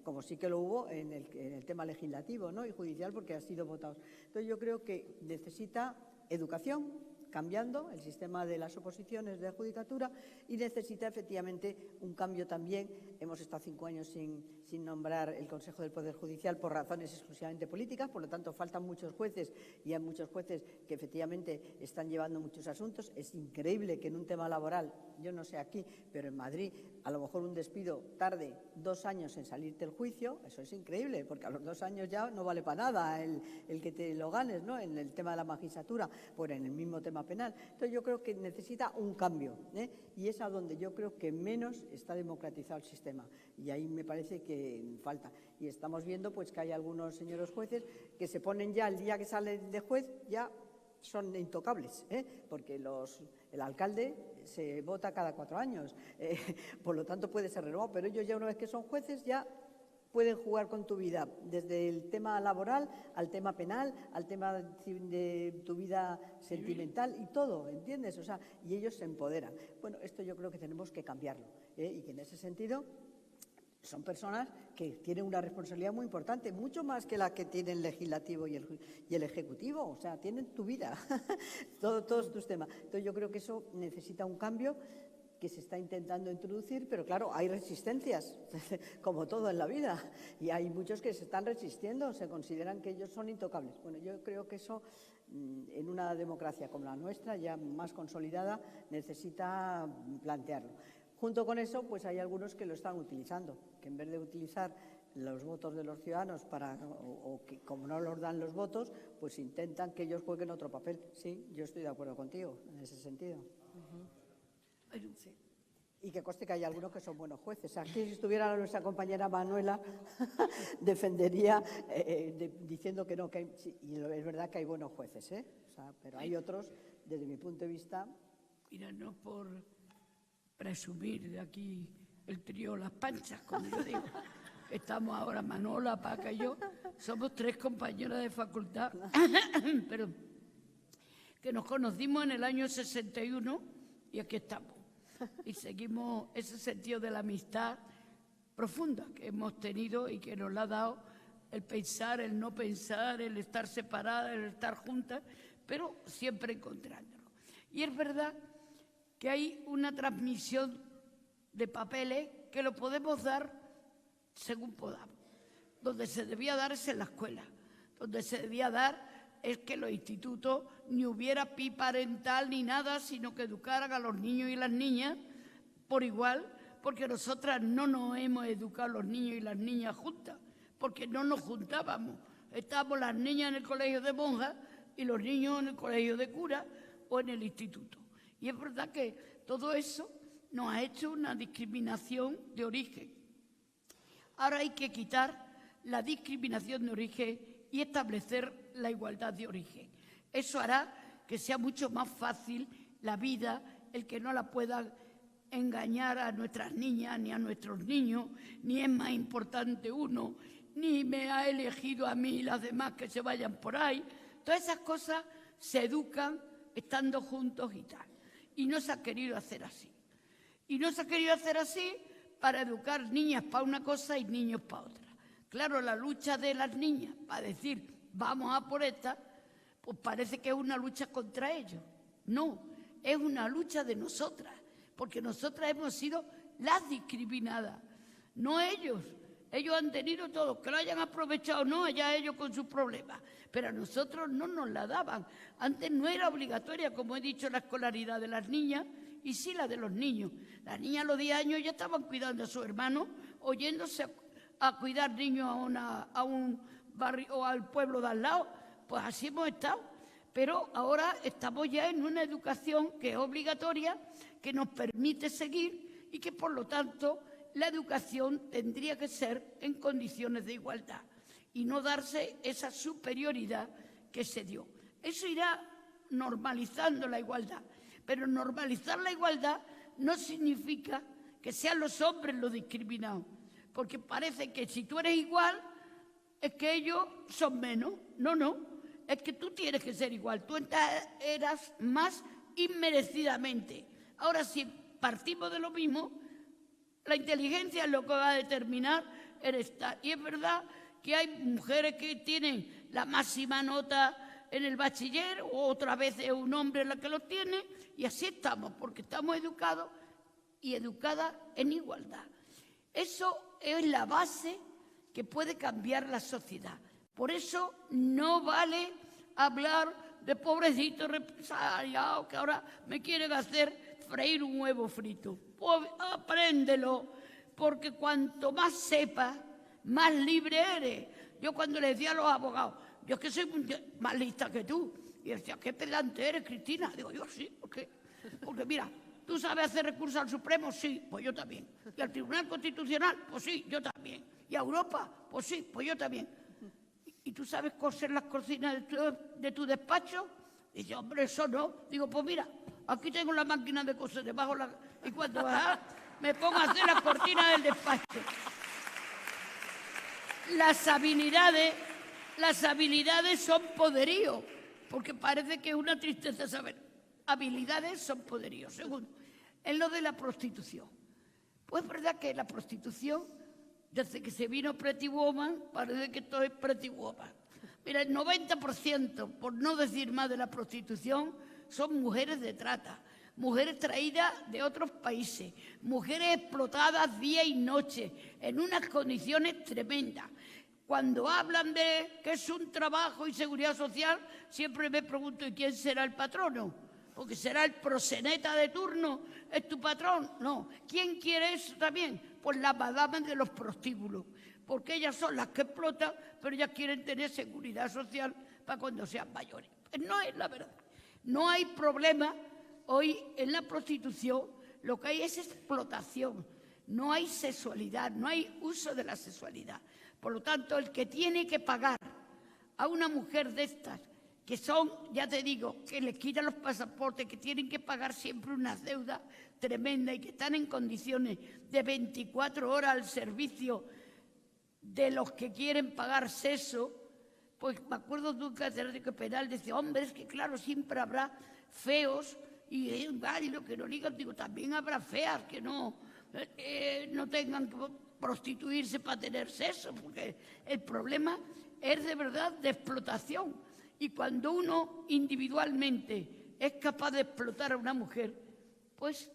como sí que lo hubo en el tema legislativo, ¿no? Y judicial, porque ha sido votado. Entonces, yo creo que necesita educación, cambiando el sistema de las oposiciones de la judicatura, y necesita efectivamente un cambio también. Hemos estado 5 años sin nombrar el Consejo del Poder Judicial por razones exclusivamente políticas, por lo tanto faltan muchos jueces y hay muchos jueces que efectivamente están llevando muchos asuntos. Es increíble que en un tema laboral, yo no sé aquí, pero en Madrid, a lo mejor un despido tarde 2 años en salirte el juicio, eso es increíble, porque a los 2 años ya no vale para nada el que te lo ganes, ¿no? En el tema de la magistratura, pues en el mismo tema penal. Entonces yo creo que necesita un cambio, y es a donde yo creo que menos está democratizado el sistema, y ahí me parece que falta. Y estamos viendo pues que hay algunos señores jueces que se ponen ya el día que salen de juez, ya son intocables, porque el alcalde se vota cada 4 años, por lo tanto puede ser renovado, pero ellos ya una vez que son jueces ya pueden jugar con tu vida, desde el tema laboral al tema penal, al tema de tu vida sentimental y todo, ¿entiendes? O sea, y ellos se empoderan. Bueno, esto yo creo que tenemos que cambiarlo, y que en ese sentido son personas que tienen una responsabilidad muy importante, mucho más que la que tiene el legislativo y el ejecutivo, o sea, tienen tu vida, todos tus temas. Entonces yo creo que eso necesita un cambio que se está intentando introducir, pero claro, hay resistencias, como todo en la vida, y hay muchos que se están resistiendo, se consideran que ellos son intocables. Bueno, yo creo que eso, en una democracia como la nuestra, ya más consolidada, necesita plantearlo. Junto con eso, pues hay algunos que lo están utilizando, que en vez de utilizar los votos de los ciudadanos o que como no los dan los votos, pues intentan que ellos jueguen otro papel. Sí, yo estoy de acuerdo contigo en ese sentido. Sí. Y que conste que hay algunos que son buenos jueces. Aquí, si estuviera nuestra compañera Manuela, defendería diciendo que no, sí, y es verdad que hay buenos jueces, o sea, pero hay otros, desde mi punto de vista. Mira, no por presumir de aquí el trío Las Panchas, como yo digo. Estamos ahora Manola, Paca y yo, somos 3 compañeras de facultad, pero que nos conocimos en el año 61 y aquí estamos. Y seguimos ese sentido de la amistad profunda que hemos tenido y que nos la ha dado el pensar, el no pensar, el estar separadas, el estar juntas, pero siempre encontrándolo. Y es verdad que hay una transmisión de papeles que lo podemos dar según podamos. Donde se debía dar es en la escuela, donde se debía dar es que los institutos ni hubiera PI parental ni nada, sino que educaran a los niños y las niñas por igual, porque nosotras no nos hemos educado los niños y las niñas juntas, porque no nos juntábamos. Estábamos las niñas en el colegio de monjas y los niños en el colegio de curas o en el instituto. Y es verdad que todo eso nos ha hecho una discriminación de origen. Ahora hay que quitar la discriminación de origen y establecer la igualdad de origen. Eso hará que sea mucho más fácil la vida, el que no la puedan engañar a nuestras niñas ni a nuestros niños, ni es más importante uno, ni me ha elegido a mí y las demás que se vayan por ahí. Todas esas cosas se educan estando juntos y tal. Y no se ha querido hacer así. Y no se ha querido hacer así para educar niñas para una cosa y niños para otra. Claro, la lucha de las niñas para decir vamos a por esta, pues parece que es una lucha contra ellos. No, es una lucha de nosotras, porque nosotras hemos sido las discriminadas, no ellos. Ellos han tenido todo, que lo hayan aprovechado o no, allá ellos con sus problemas, pero a nosotros no nos la daban. Antes no era obligatoria, como he dicho, la escolaridad de las niñas y sí la de los niños. Las niñas a los 10 años ya estaban cuidando a sus hermanos, oyéndose a cuidar niños a un barrio o al pueblo de al lado. Pues así hemos estado, pero ahora estamos ya en una educación que es obligatoria, que nos permite seguir y que por lo tanto la educación tendría que ser en condiciones de igualdad y no darse esa superioridad que se dio. Eso irá normalizando la igualdad, pero normalizar la igualdad no significa que sean los hombres los discriminados, porque parece que si tú eres igual es que ellos son menos. No, no, es que tú tienes que ser igual, tú eras más inmerecidamente. Ahora, si partimos de lo mismo, la inteligencia es lo que va a determinar el estar. Y es verdad que hay mujeres que tienen la máxima nota en el bachiller, o otra vez es un hombre el que lo tiene, y así estamos, porque estamos educados y educadas en igualdad. Eso es la base que puede cambiar la sociedad. Por eso no vale hablar de pobrecitos represaliados que ahora me quieren hacer freír un huevo frito. Pues apréndelo, porque cuanto más sepas, más libre eres. Yo cuando le decía a los abogados, yo es que soy más lista que tú, y decía, qué pedante eres, Cristina. Digo, yo sí, porque mira, ¿tú sabes hacer recursos al Supremo? Sí, pues yo también. ¿Y al Tribunal Constitucional? Pues sí, yo también. ¿Y a Europa? Pues sí, pues yo también. ¿Y tú sabes coser las cortinas de tu despacho? Dice, hombre, eso no. Digo, pues mira, aquí tengo la máquina de coser debajo y cuando me pongo a hacer las cortinas del despacho. Las habilidades son poderío, porque parece que es una tristeza saber. Habilidades son poderío. Segundo, en lo de la prostitución. Pues es verdad que la prostitución, desde que se vino Pretty Woman, parece que todo es Pretty Woman. Mira, el 90%, por no decir más, de la prostitución son mujeres de trata, mujeres traídas de otros países, mujeres explotadas día y noche, en unas condiciones tremendas. Cuando hablan de que es un trabajo y seguridad social, siempre me pregunto, ¿y quién será el patrono? Porque será el proxeneta de turno, ¿es tu patrón? No. ¿Quién quiere eso también? Pues las madames de los prostíbulos, porque ellas son las que explotan, pero ellas quieren tener seguridad social para cuando sean mayores. Pues no es la verdad. No hay problema hoy en la prostitución, lo que hay es explotación, no hay sexualidad, no hay uso de la sexualidad. Por lo tanto, el que tiene que pagar a una mujer de estas, que son, ya te digo, que les quitan los pasaportes, que tienen que pagar siempre unas deudas tremendas y que están en condiciones de 24 horas al servicio de los que quieren pagar sexo, pues me acuerdo de un catedrático penal, decía, hombre, es que claro, siempre habrá feos y es válido que no digan, digo, también habrá feas que no tengan prostituirse para tener sexo, porque el problema es de verdad de explotación. Y cuando uno individualmente es capaz de explotar a una mujer, pues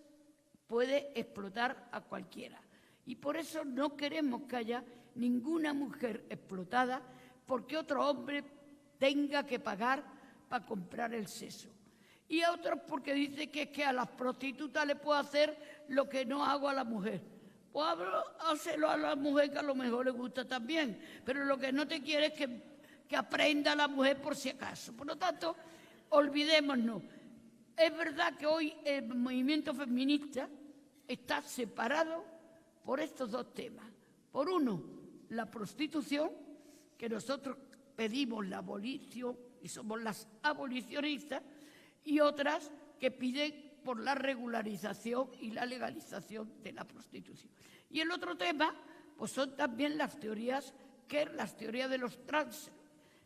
puede explotar a cualquiera. Y por eso no queremos que haya ninguna mujer explotada porque otro hombre tenga que pagar para comprar el sexo. Y a otros porque dice que es que a las prostitutas le puedo hacer lo que no hago a la mujer. Pues hácelo a la mujer que a lo mejor le gusta también, pero lo que no te quiere es que aprenda a la mujer por si acaso. Por lo tanto, olvidémonos. Es verdad que hoy el movimiento feminista está separado por estos dos temas. Por uno, la prostitución, que nosotros pedimos la abolición y somos las abolicionistas, y otras que piden por la regularización y la legalización de la prostitución. Y el otro tema, pues son también las teorías de los trans.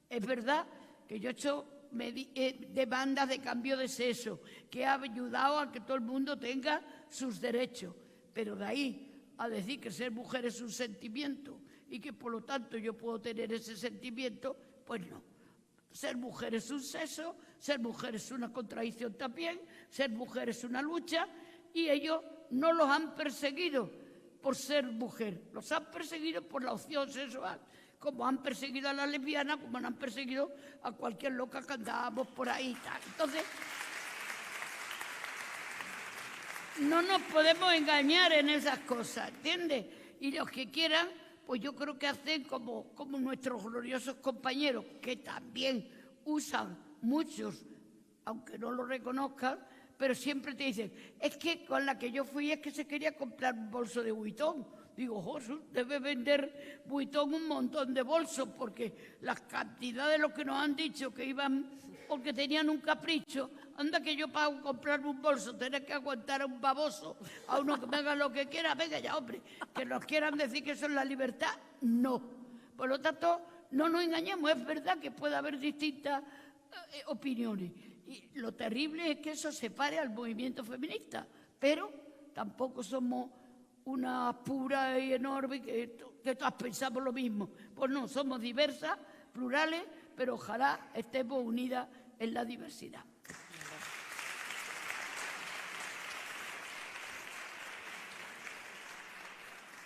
Es verdad que yo he hecho demandas de cambio de sexo, que ha ayudado a que todo el mundo tenga sus derechos, pero de ahí a decir que ser mujer es un sentimiento y que por lo tanto yo puedo tener ese sentimiento, pues no. Ser mujer es un sexo, ser mujer es una contradicción también, ser mujer es una lucha, y ellos no los han perseguido por ser mujer, los han perseguido por la opción sexual, como han perseguido a las lesbianas, como han perseguido a cualquier loca que andábamos por ahí y tal. Entonces, no nos podemos engañar en esas cosas, ¿entiendes? Y los que quieran, pues yo creo que hacen como nuestros gloriosos compañeros, que también usan muchos, aunque no lo reconozcan, pero siempre te dicen, es que con la que yo fui es que se quería comprar un bolso de Vuitton. Digo, Jesús, debe vender Vuitton un montón de bolsos, porque las cantidades de los que nos han dicho que iban porque tenían un capricho, anda que yo para comprarme un bolso, tener que aguantar a un baboso, a uno que me haga lo que quiera, venga ya, hombre, que nos quieran decir que eso es la libertad, no. Por lo tanto, no nos engañemos, es verdad que puede haber distintas opiniones. Y lo terrible es que eso separe al movimiento feminista, pero tampoco somos una pura y enorme que todas pensamos lo mismo. Pues no, somos diversas, plurales, pero ojalá estemos unidas en la diversidad.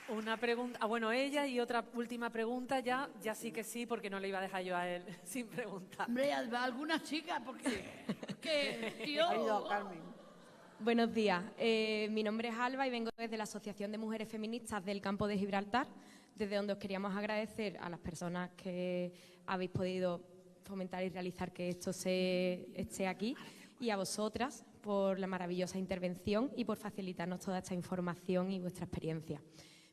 Una pregunta, bueno, ella y otra última pregunta ya sí que sí, porque no le iba a dejar yo a él sin preguntar. Hombre, algunas chicas, porque tío... Ha ido Carmen. Buenos días, mi nombre es Alba y vengo desde la Asociación de Mujeres Feministas del Campo de Gibraltar, desde donde os queríamos agradecer a las personas que habéis podido fomentar y realizar que esto esté aquí, y a vosotras por la maravillosa intervención y por facilitarnos toda esta información y vuestra experiencia.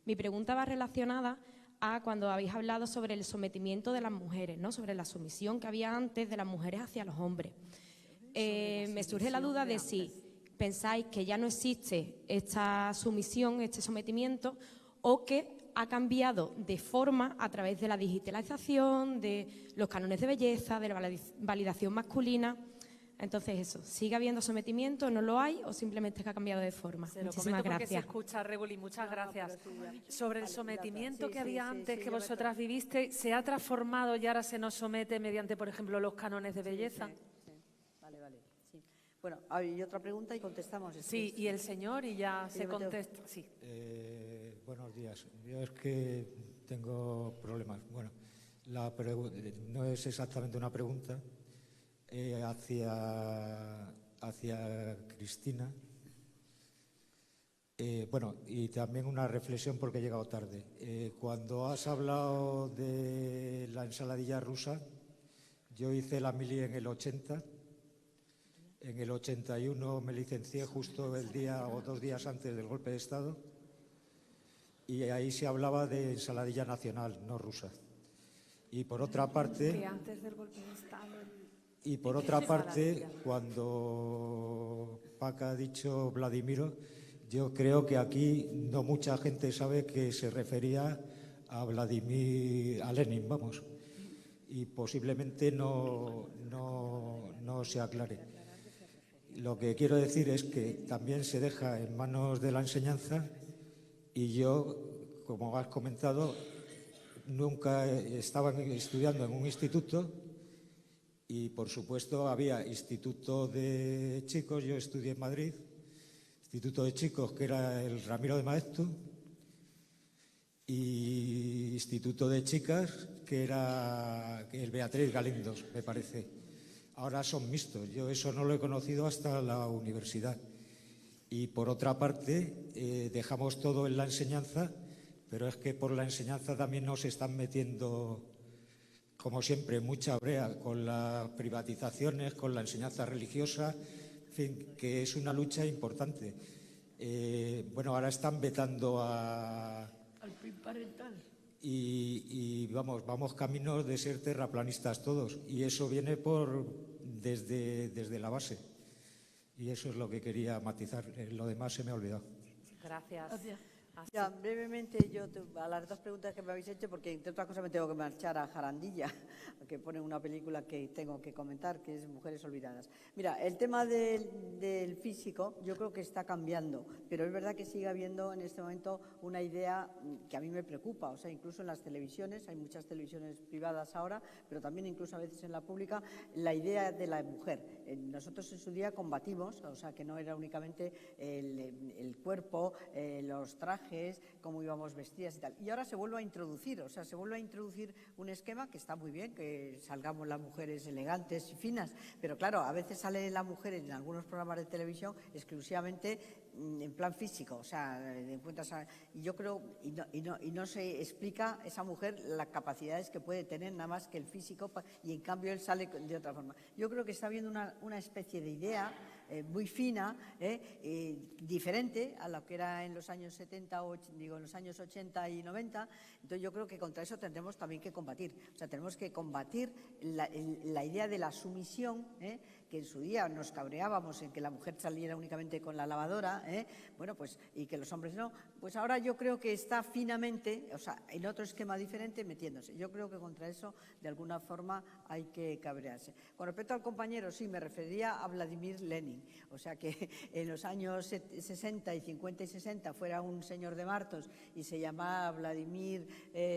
Mi pregunta va relacionada a cuando habéis hablado sobre el sometimiento de las mujeres, ¿no? Sobre la sumisión que había antes de las mujeres hacia los hombres. Me surge la duda de si pensáis que ya no existe esta sumisión, este sometimiento, o que ha cambiado de forma a través de la digitalización, de los cánones de belleza, de la validación masculina. Entonces eso, ¿sigue habiendo sometimiento, no lo hay o simplemente es que ha cambiado de forma? Se lo Muchísimas comento porque se gracias. escucha, Rebuli, muchas gracias. Sobre el sometimiento que había antes, que vosotras viviste, ¿se ha transformado y ahora se nos somete mediante, por ejemplo, los cánones de belleza? Sí. Vale. Sí. Bueno, hay otra pregunta y contestamos. Sí, y el señor y ya se contesta. Sí. Buenos días. Yo es que tengo problemas. Bueno, no es exactamente una pregunta hacia Cristina. Bueno, y también una reflexión porque he llegado tarde. Cuando has hablado de la ensaladilla rusa, yo hice la mili en el 80. En el 81 me licencié justo el día o 2 días antes del golpe de Estado y ahí se hablaba de ensaladilla nacional, no rusa. Y por otra parte... Que antes del golpe de Estado... Y por otra parte, cuando Paca ha dicho Vladimiro, yo creo que aquí no mucha gente sabe que se refería a Lenin, vamos. Y posiblemente no se aclare. Lo que quiero decir es que también se deja en manos de la enseñanza y yo, como has comentado, nunca estaban estudiando en un instituto y, por supuesto, había instituto de chicos. Yo estudié en Madrid, instituto de chicos, que era el Ramiro de Maeztu, y instituto de chicas, que era el Beatriz Galindos, me parece. Ahora son mixtos. Yo eso no lo he conocido hasta la universidad. Y, por otra parte, dejamos todo en la enseñanza, pero es que por la enseñanza también nos están metiendo, como siempre, mucha brea con las privatizaciones, con la enseñanza religiosa, en fin, que es una lucha importante. Bueno, ahora están vetando al PIB parental. Y vamos caminos de ser terraplanistas todos, y eso viene desde la base. Y eso es lo que quería matizar. Lo demás se me ha olvidado. Gracias. Ya, brevemente, a las dos preguntas que me habéis hecho, porque entre otras cosas me tengo que marchar a Jarandilla, que pone una película que tengo que comentar, que es Mujeres Olvidadas. Mira, el tema del físico yo creo que está cambiando, pero es verdad que sigue habiendo en este momento una idea que a mí me preocupa. O sea, incluso en las televisiones, hay muchas televisiones privadas ahora, pero también incluso a veces en la pública, la idea de la mujer. Nosotros en su día combatimos, o sea, que no era únicamente el cuerpo, los trajes, cómo íbamos vestidas y tal. Y ahora se vuelve a introducir, o sea, se vuelve a introducir un esquema que está muy bien, que salgamos las mujeres elegantes y finas, pero claro, a veces sale la mujer en algunos programas de televisión exclusivamente en plan físico, o sea, y yo creo, y no se explica esa mujer las capacidades que puede tener nada más que el físico, y en cambio él sale de otra forma. Yo creo que está habiendo una especie de idea muy fina, diferente a lo que era en los años 70, en los años 80 y 90. Entonces yo creo que contra eso tendremos también que combatir. O sea, tenemos que combatir la idea de la sumisión, que en su día nos cabreábamos en que la mujer saliera únicamente con la lavadora, bueno, pues, y que los hombres no. Pues ahora yo creo que está finamente, o sea, en otro esquema diferente, metiéndose. Yo creo que contra eso, de alguna forma, hay que cabrearse. Con respecto al compañero, sí, me refería a Vladimir Lenin. O sea, que en los años 60 y 50 y 60 fuera un señor de Martos y se llamaba Vladimir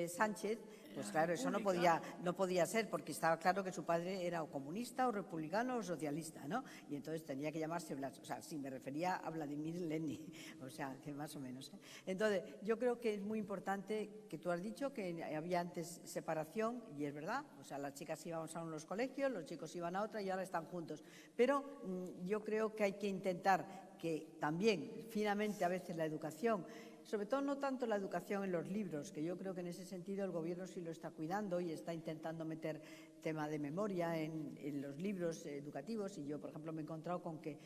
Sánchez, pues claro, eso no podía ser, porque estaba claro que su padre era o comunista o republicano o socialista, ¿no? Y entonces tenía que llamarse Blas. O sea, sí, me refería a Vladimir Lenin, o sea, que más o menos. Entonces, yo creo que es muy importante que tú has dicho que había antes separación, y es verdad, o sea, las chicas iban a unos colegios, los chicos iban a otra y ahora están juntos. Pero yo creo que hay que intentar que también, finamente, a veces la educación, sobre todo no tanto la educación en los libros, que yo creo que en ese sentido el Gobierno sí lo está cuidando y está intentando meter tema de memoria en los libros educativos, y yo, por ejemplo, me he encontrado con que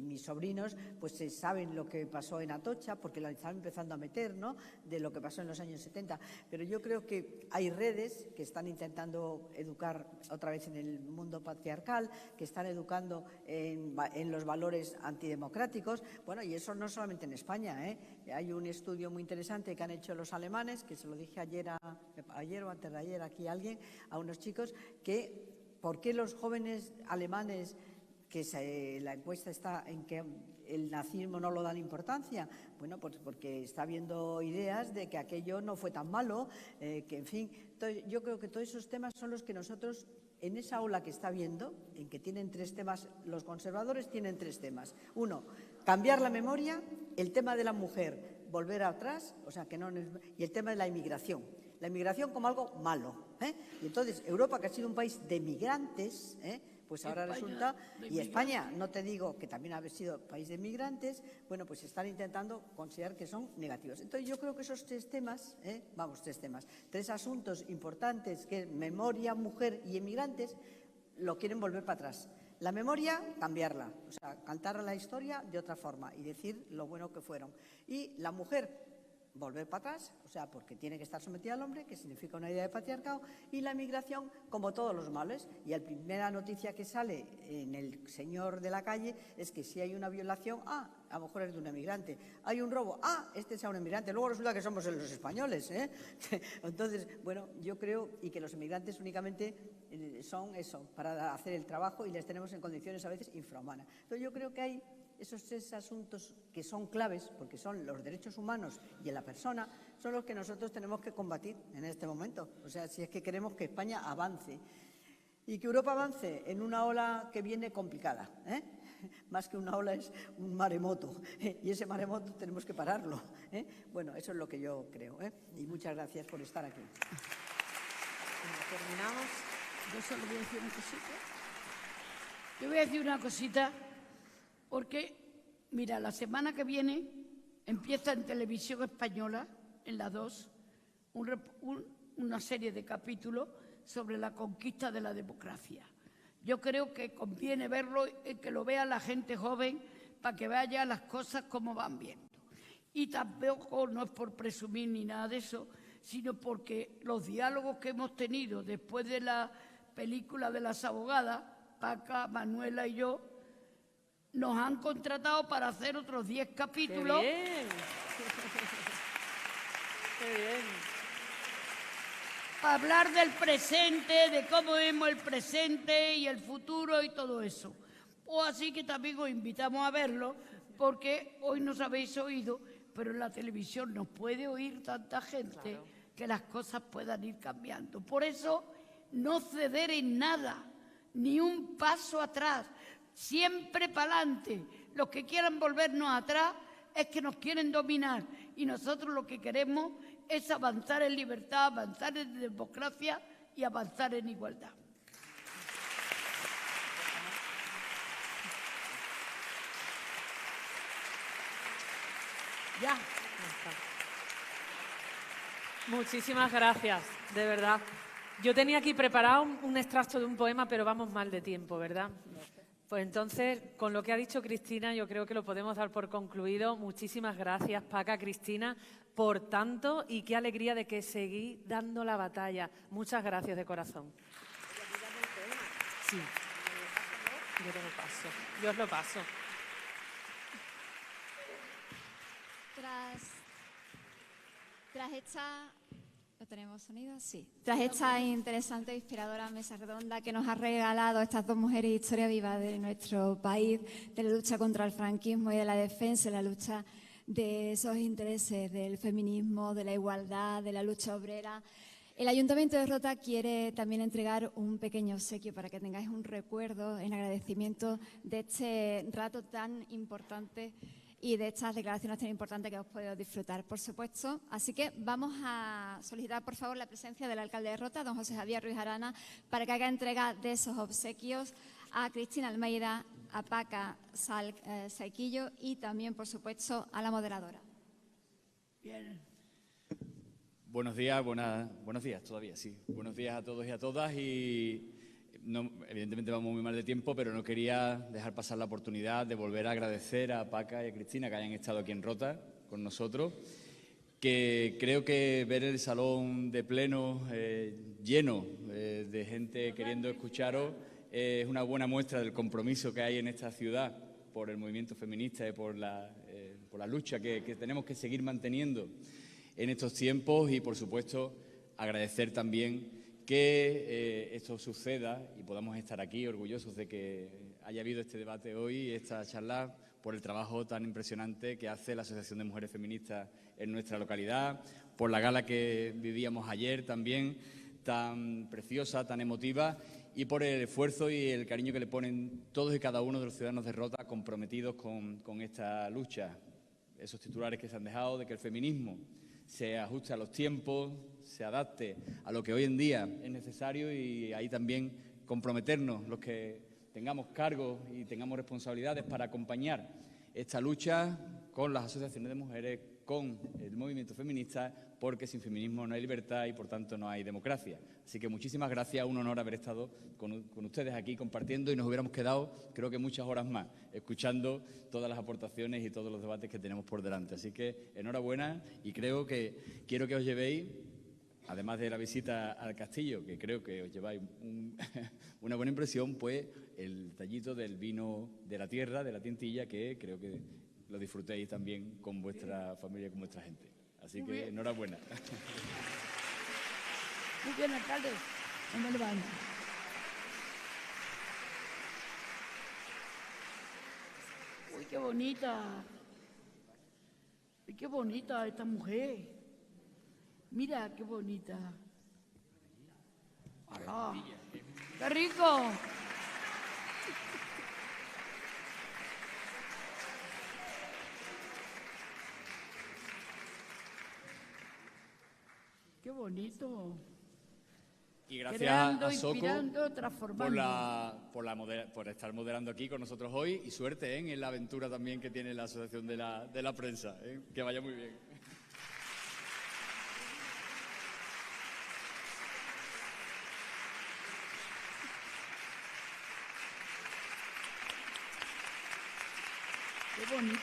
mis sobrinos pues saben lo que pasó en Atocha, porque la están empezando a meter, ¿no?, de lo que pasó en los años 70. Pero yo creo que hay redes que están intentando educar otra vez en el mundo patriarcal, que están educando en los valores antidemocráticos. Bueno, y eso no solamente en España, hay un estudio muy interesante que han hecho los alemanes, que se lo dije ayer o antes de ayer aquí a alguien, a unos chicos, que ¿por qué los jóvenes alemanes, la encuesta está en que el nazismo no lo dan importancia? Bueno, pues porque está habiendo ideas de que aquello no fue tan malo, que en fin. Entonces, yo creo que todos esos temas son los que nosotros, en esa ola que está viendo, en que tienen tres temas, los conservadores tienen tres temas. Uno, cambiar la memoria, el tema de la mujer, volver atrás, o sea, que no, y el tema de la inmigración. La inmigración como algo malo, Y entonces, Europa, que ha sido un país de migrantes, pues ahora resulta, y España, no te digo que también ha sido país de migrantes, bueno, pues están intentando considerar que son negativos. Entonces yo creo que esos tres temas, tres asuntos importantes, que es memoria, mujer y inmigrantes, lo quieren volver para atrás. La memoria, cambiarla, o sea, cantar la historia de otra forma y decir lo bueno que fueron. Y la mujer, volver para atrás, o sea, porque tiene que estar sometida al hombre, que significa una idea de patriarcado, y la inmigración como todos los males. Y la primera noticia que sale en el señor de la calle es que si hay una violación, a lo mejor es de un emigrante. Hay un robo, este es a un emigrante. Luego resulta que somos los españoles, Entonces, bueno, yo creo, y que los emigrantes únicamente son eso, para hacer el trabajo, y les tenemos en condiciones a veces infrahumanas. Entonces yo creo que hay esos 3 asuntos que son claves, porque son los derechos humanos y en la persona, son los que nosotros tenemos que combatir en este momento. O sea, si es que queremos que España avance y que Europa avance en una ola que viene complicada, ¿eh? Más que una ola es un maremoto, y ese maremoto tenemos que pararlo, ¿eh? Bueno, eso es lo que yo creo, ¿eh? Y muchas gracias por estar aquí. Terminamos. Yo solo voy a decir una cosita. Yo voy a decir una cosita porque, mira, la semana que viene empieza en Televisión Española, en la 2, una serie de capítulos sobre la conquista de la democracia. Yo creo que conviene verlo y que lo vea la gente joven para que vaya las cosas como van viendo. Y tampoco no es por presumir ni nada de eso, sino porque los diálogos que hemos tenido después de la película de las abogadas, Paca, Manuela y yo, nos han contratado para hacer otros 10 capítulos. ¡Qué bien! ¡Qué bien! Para hablar del presente, de cómo vemos el presente y el futuro y todo eso. O así que también os invitamos a verlo, porque hoy nos habéis oído, pero en la televisión nos puede oír tanta gente, claro, que las cosas puedan ir cambiando. Por eso, no ceder en nada, ni un paso atrás, siempre para adelante. Los que quieran volvernos atrás es que nos quieren dominar, y nosotros lo que queremos es avanzar en libertad, avanzar en democracia y avanzar en igualdad. Ya. Muchísimas gracias, de verdad. Yo tenía aquí preparado un extracto de un poema, pero vamos mal de tiempo, ¿verdad? Pues entonces, con lo que ha dicho Cristina, yo creo que lo podemos dar por concluido. Muchísimas gracias, Paca, Cristina, por tanto, y qué alegría de que seguís dando la batalla. Muchas gracias de corazón. Sí. Yo te lo paso. Yo os lo paso. Tras esta... ¿Lo tenemos sonido? Sí. Tras esta interesante e inspiradora mesa redonda que nos ha regalado estas dos mujeres, historia viva de nuestro país, de la lucha contra el franquismo y de la defensa, la lucha de esos intereses del feminismo, de la igualdad, de la lucha obrera, el Ayuntamiento de Rota quiere también entregar un pequeño obsequio para que tengáis un recuerdo en agradecimiento de este rato tan importante y de estas declaraciones tan importantes que hemos podido disfrutar, por supuesto. Así que vamos a solicitar, por favor, la presencia del alcalde de Rota, don José Javier Ruiz Arana, para que haga entrega de esos obsequios a Cristina Almeida, a Paca Saiquillo y también, por supuesto, a la moderadora. Bien. Buenos días, buenos días todavía, sí. Buenos días a todos y a todas y... No, evidentemente vamos muy mal de tiempo, pero no quería dejar pasar la oportunidad de volver a agradecer a Paca y a Cristina que hayan estado aquí en Rota con nosotros, que creo que ver el salón de pleno lleno de gente queriendo escucharos es una buena muestra del compromiso que hay en esta ciudad por el movimiento feminista y por la lucha que tenemos que seguir manteniendo en estos tiempos y, por supuesto, agradecer también que esto suceda y podamos estar aquí orgullosos de que haya habido este debate hoy, esta charla, por el trabajo tan impresionante que hace la Asociación de Mujeres Feministas en nuestra localidad, por la gala que vivíamos ayer también, tan preciosa, tan emotiva, y por el esfuerzo y el cariño que le ponen todos y cada uno de los ciudadanos de Rota comprometidos con esta lucha. Esos titulares que se han dejado de que el feminismo se ajuste a los tiempos, se adapte a lo que hoy en día es necesario y ahí también comprometernos los que tengamos cargos y tengamos responsabilidades para acompañar esta lucha con las asociaciones de mujeres, con el movimiento feminista, porque sin feminismo no hay libertad y por tanto no hay democracia. Así que muchísimas gracias, un honor haber estado con ustedes aquí compartiendo y nos hubiéramos quedado creo que muchas horas más escuchando todas las aportaciones y todos los debates que tenemos por delante. Así que enhorabuena y quiero que os llevéis, además de la visita al castillo, que creo que os lleváis una buena impresión, pues el tallito del vino de la tierra, de la Tientilla, que creo que lo disfrutéis también con vuestra familia y con vuestra gente. Así que enhorabuena. Muy bien, alcalde. No me levanto. Uy. qué bonita. Ay, qué bonita esta mujer. Mira, qué bonita. ¡Hala! ¡Qué rico! ¡Qué bonito! Y gracias Creando, a Soco inspirando, transformando. por estar moderando aquí con nosotros hoy y suerte en la aventura también que tiene la Asociación de la Prensa. Que vaya muy bien. Qué bonito.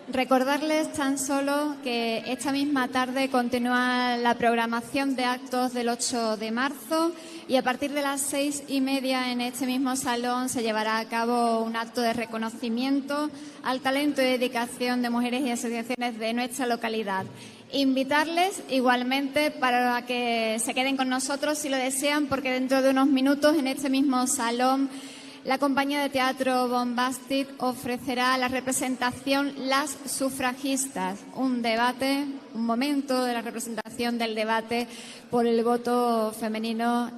Recordarles tan solo que esta misma tarde continúa la programación de actos del 8 de marzo y a partir de las 6:30 en este mismo salón se llevará a cabo un acto de reconocimiento al talento y dedicación de mujeres y asociaciones de nuestra localidad. Invitarles igualmente para que se queden con nosotros si lo desean, porque dentro de unos minutos en este mismo salón la compañía de teatro Bombastic ofrecerá la representación Las Sufragistas, un momento de la representación del debate por el voto femenino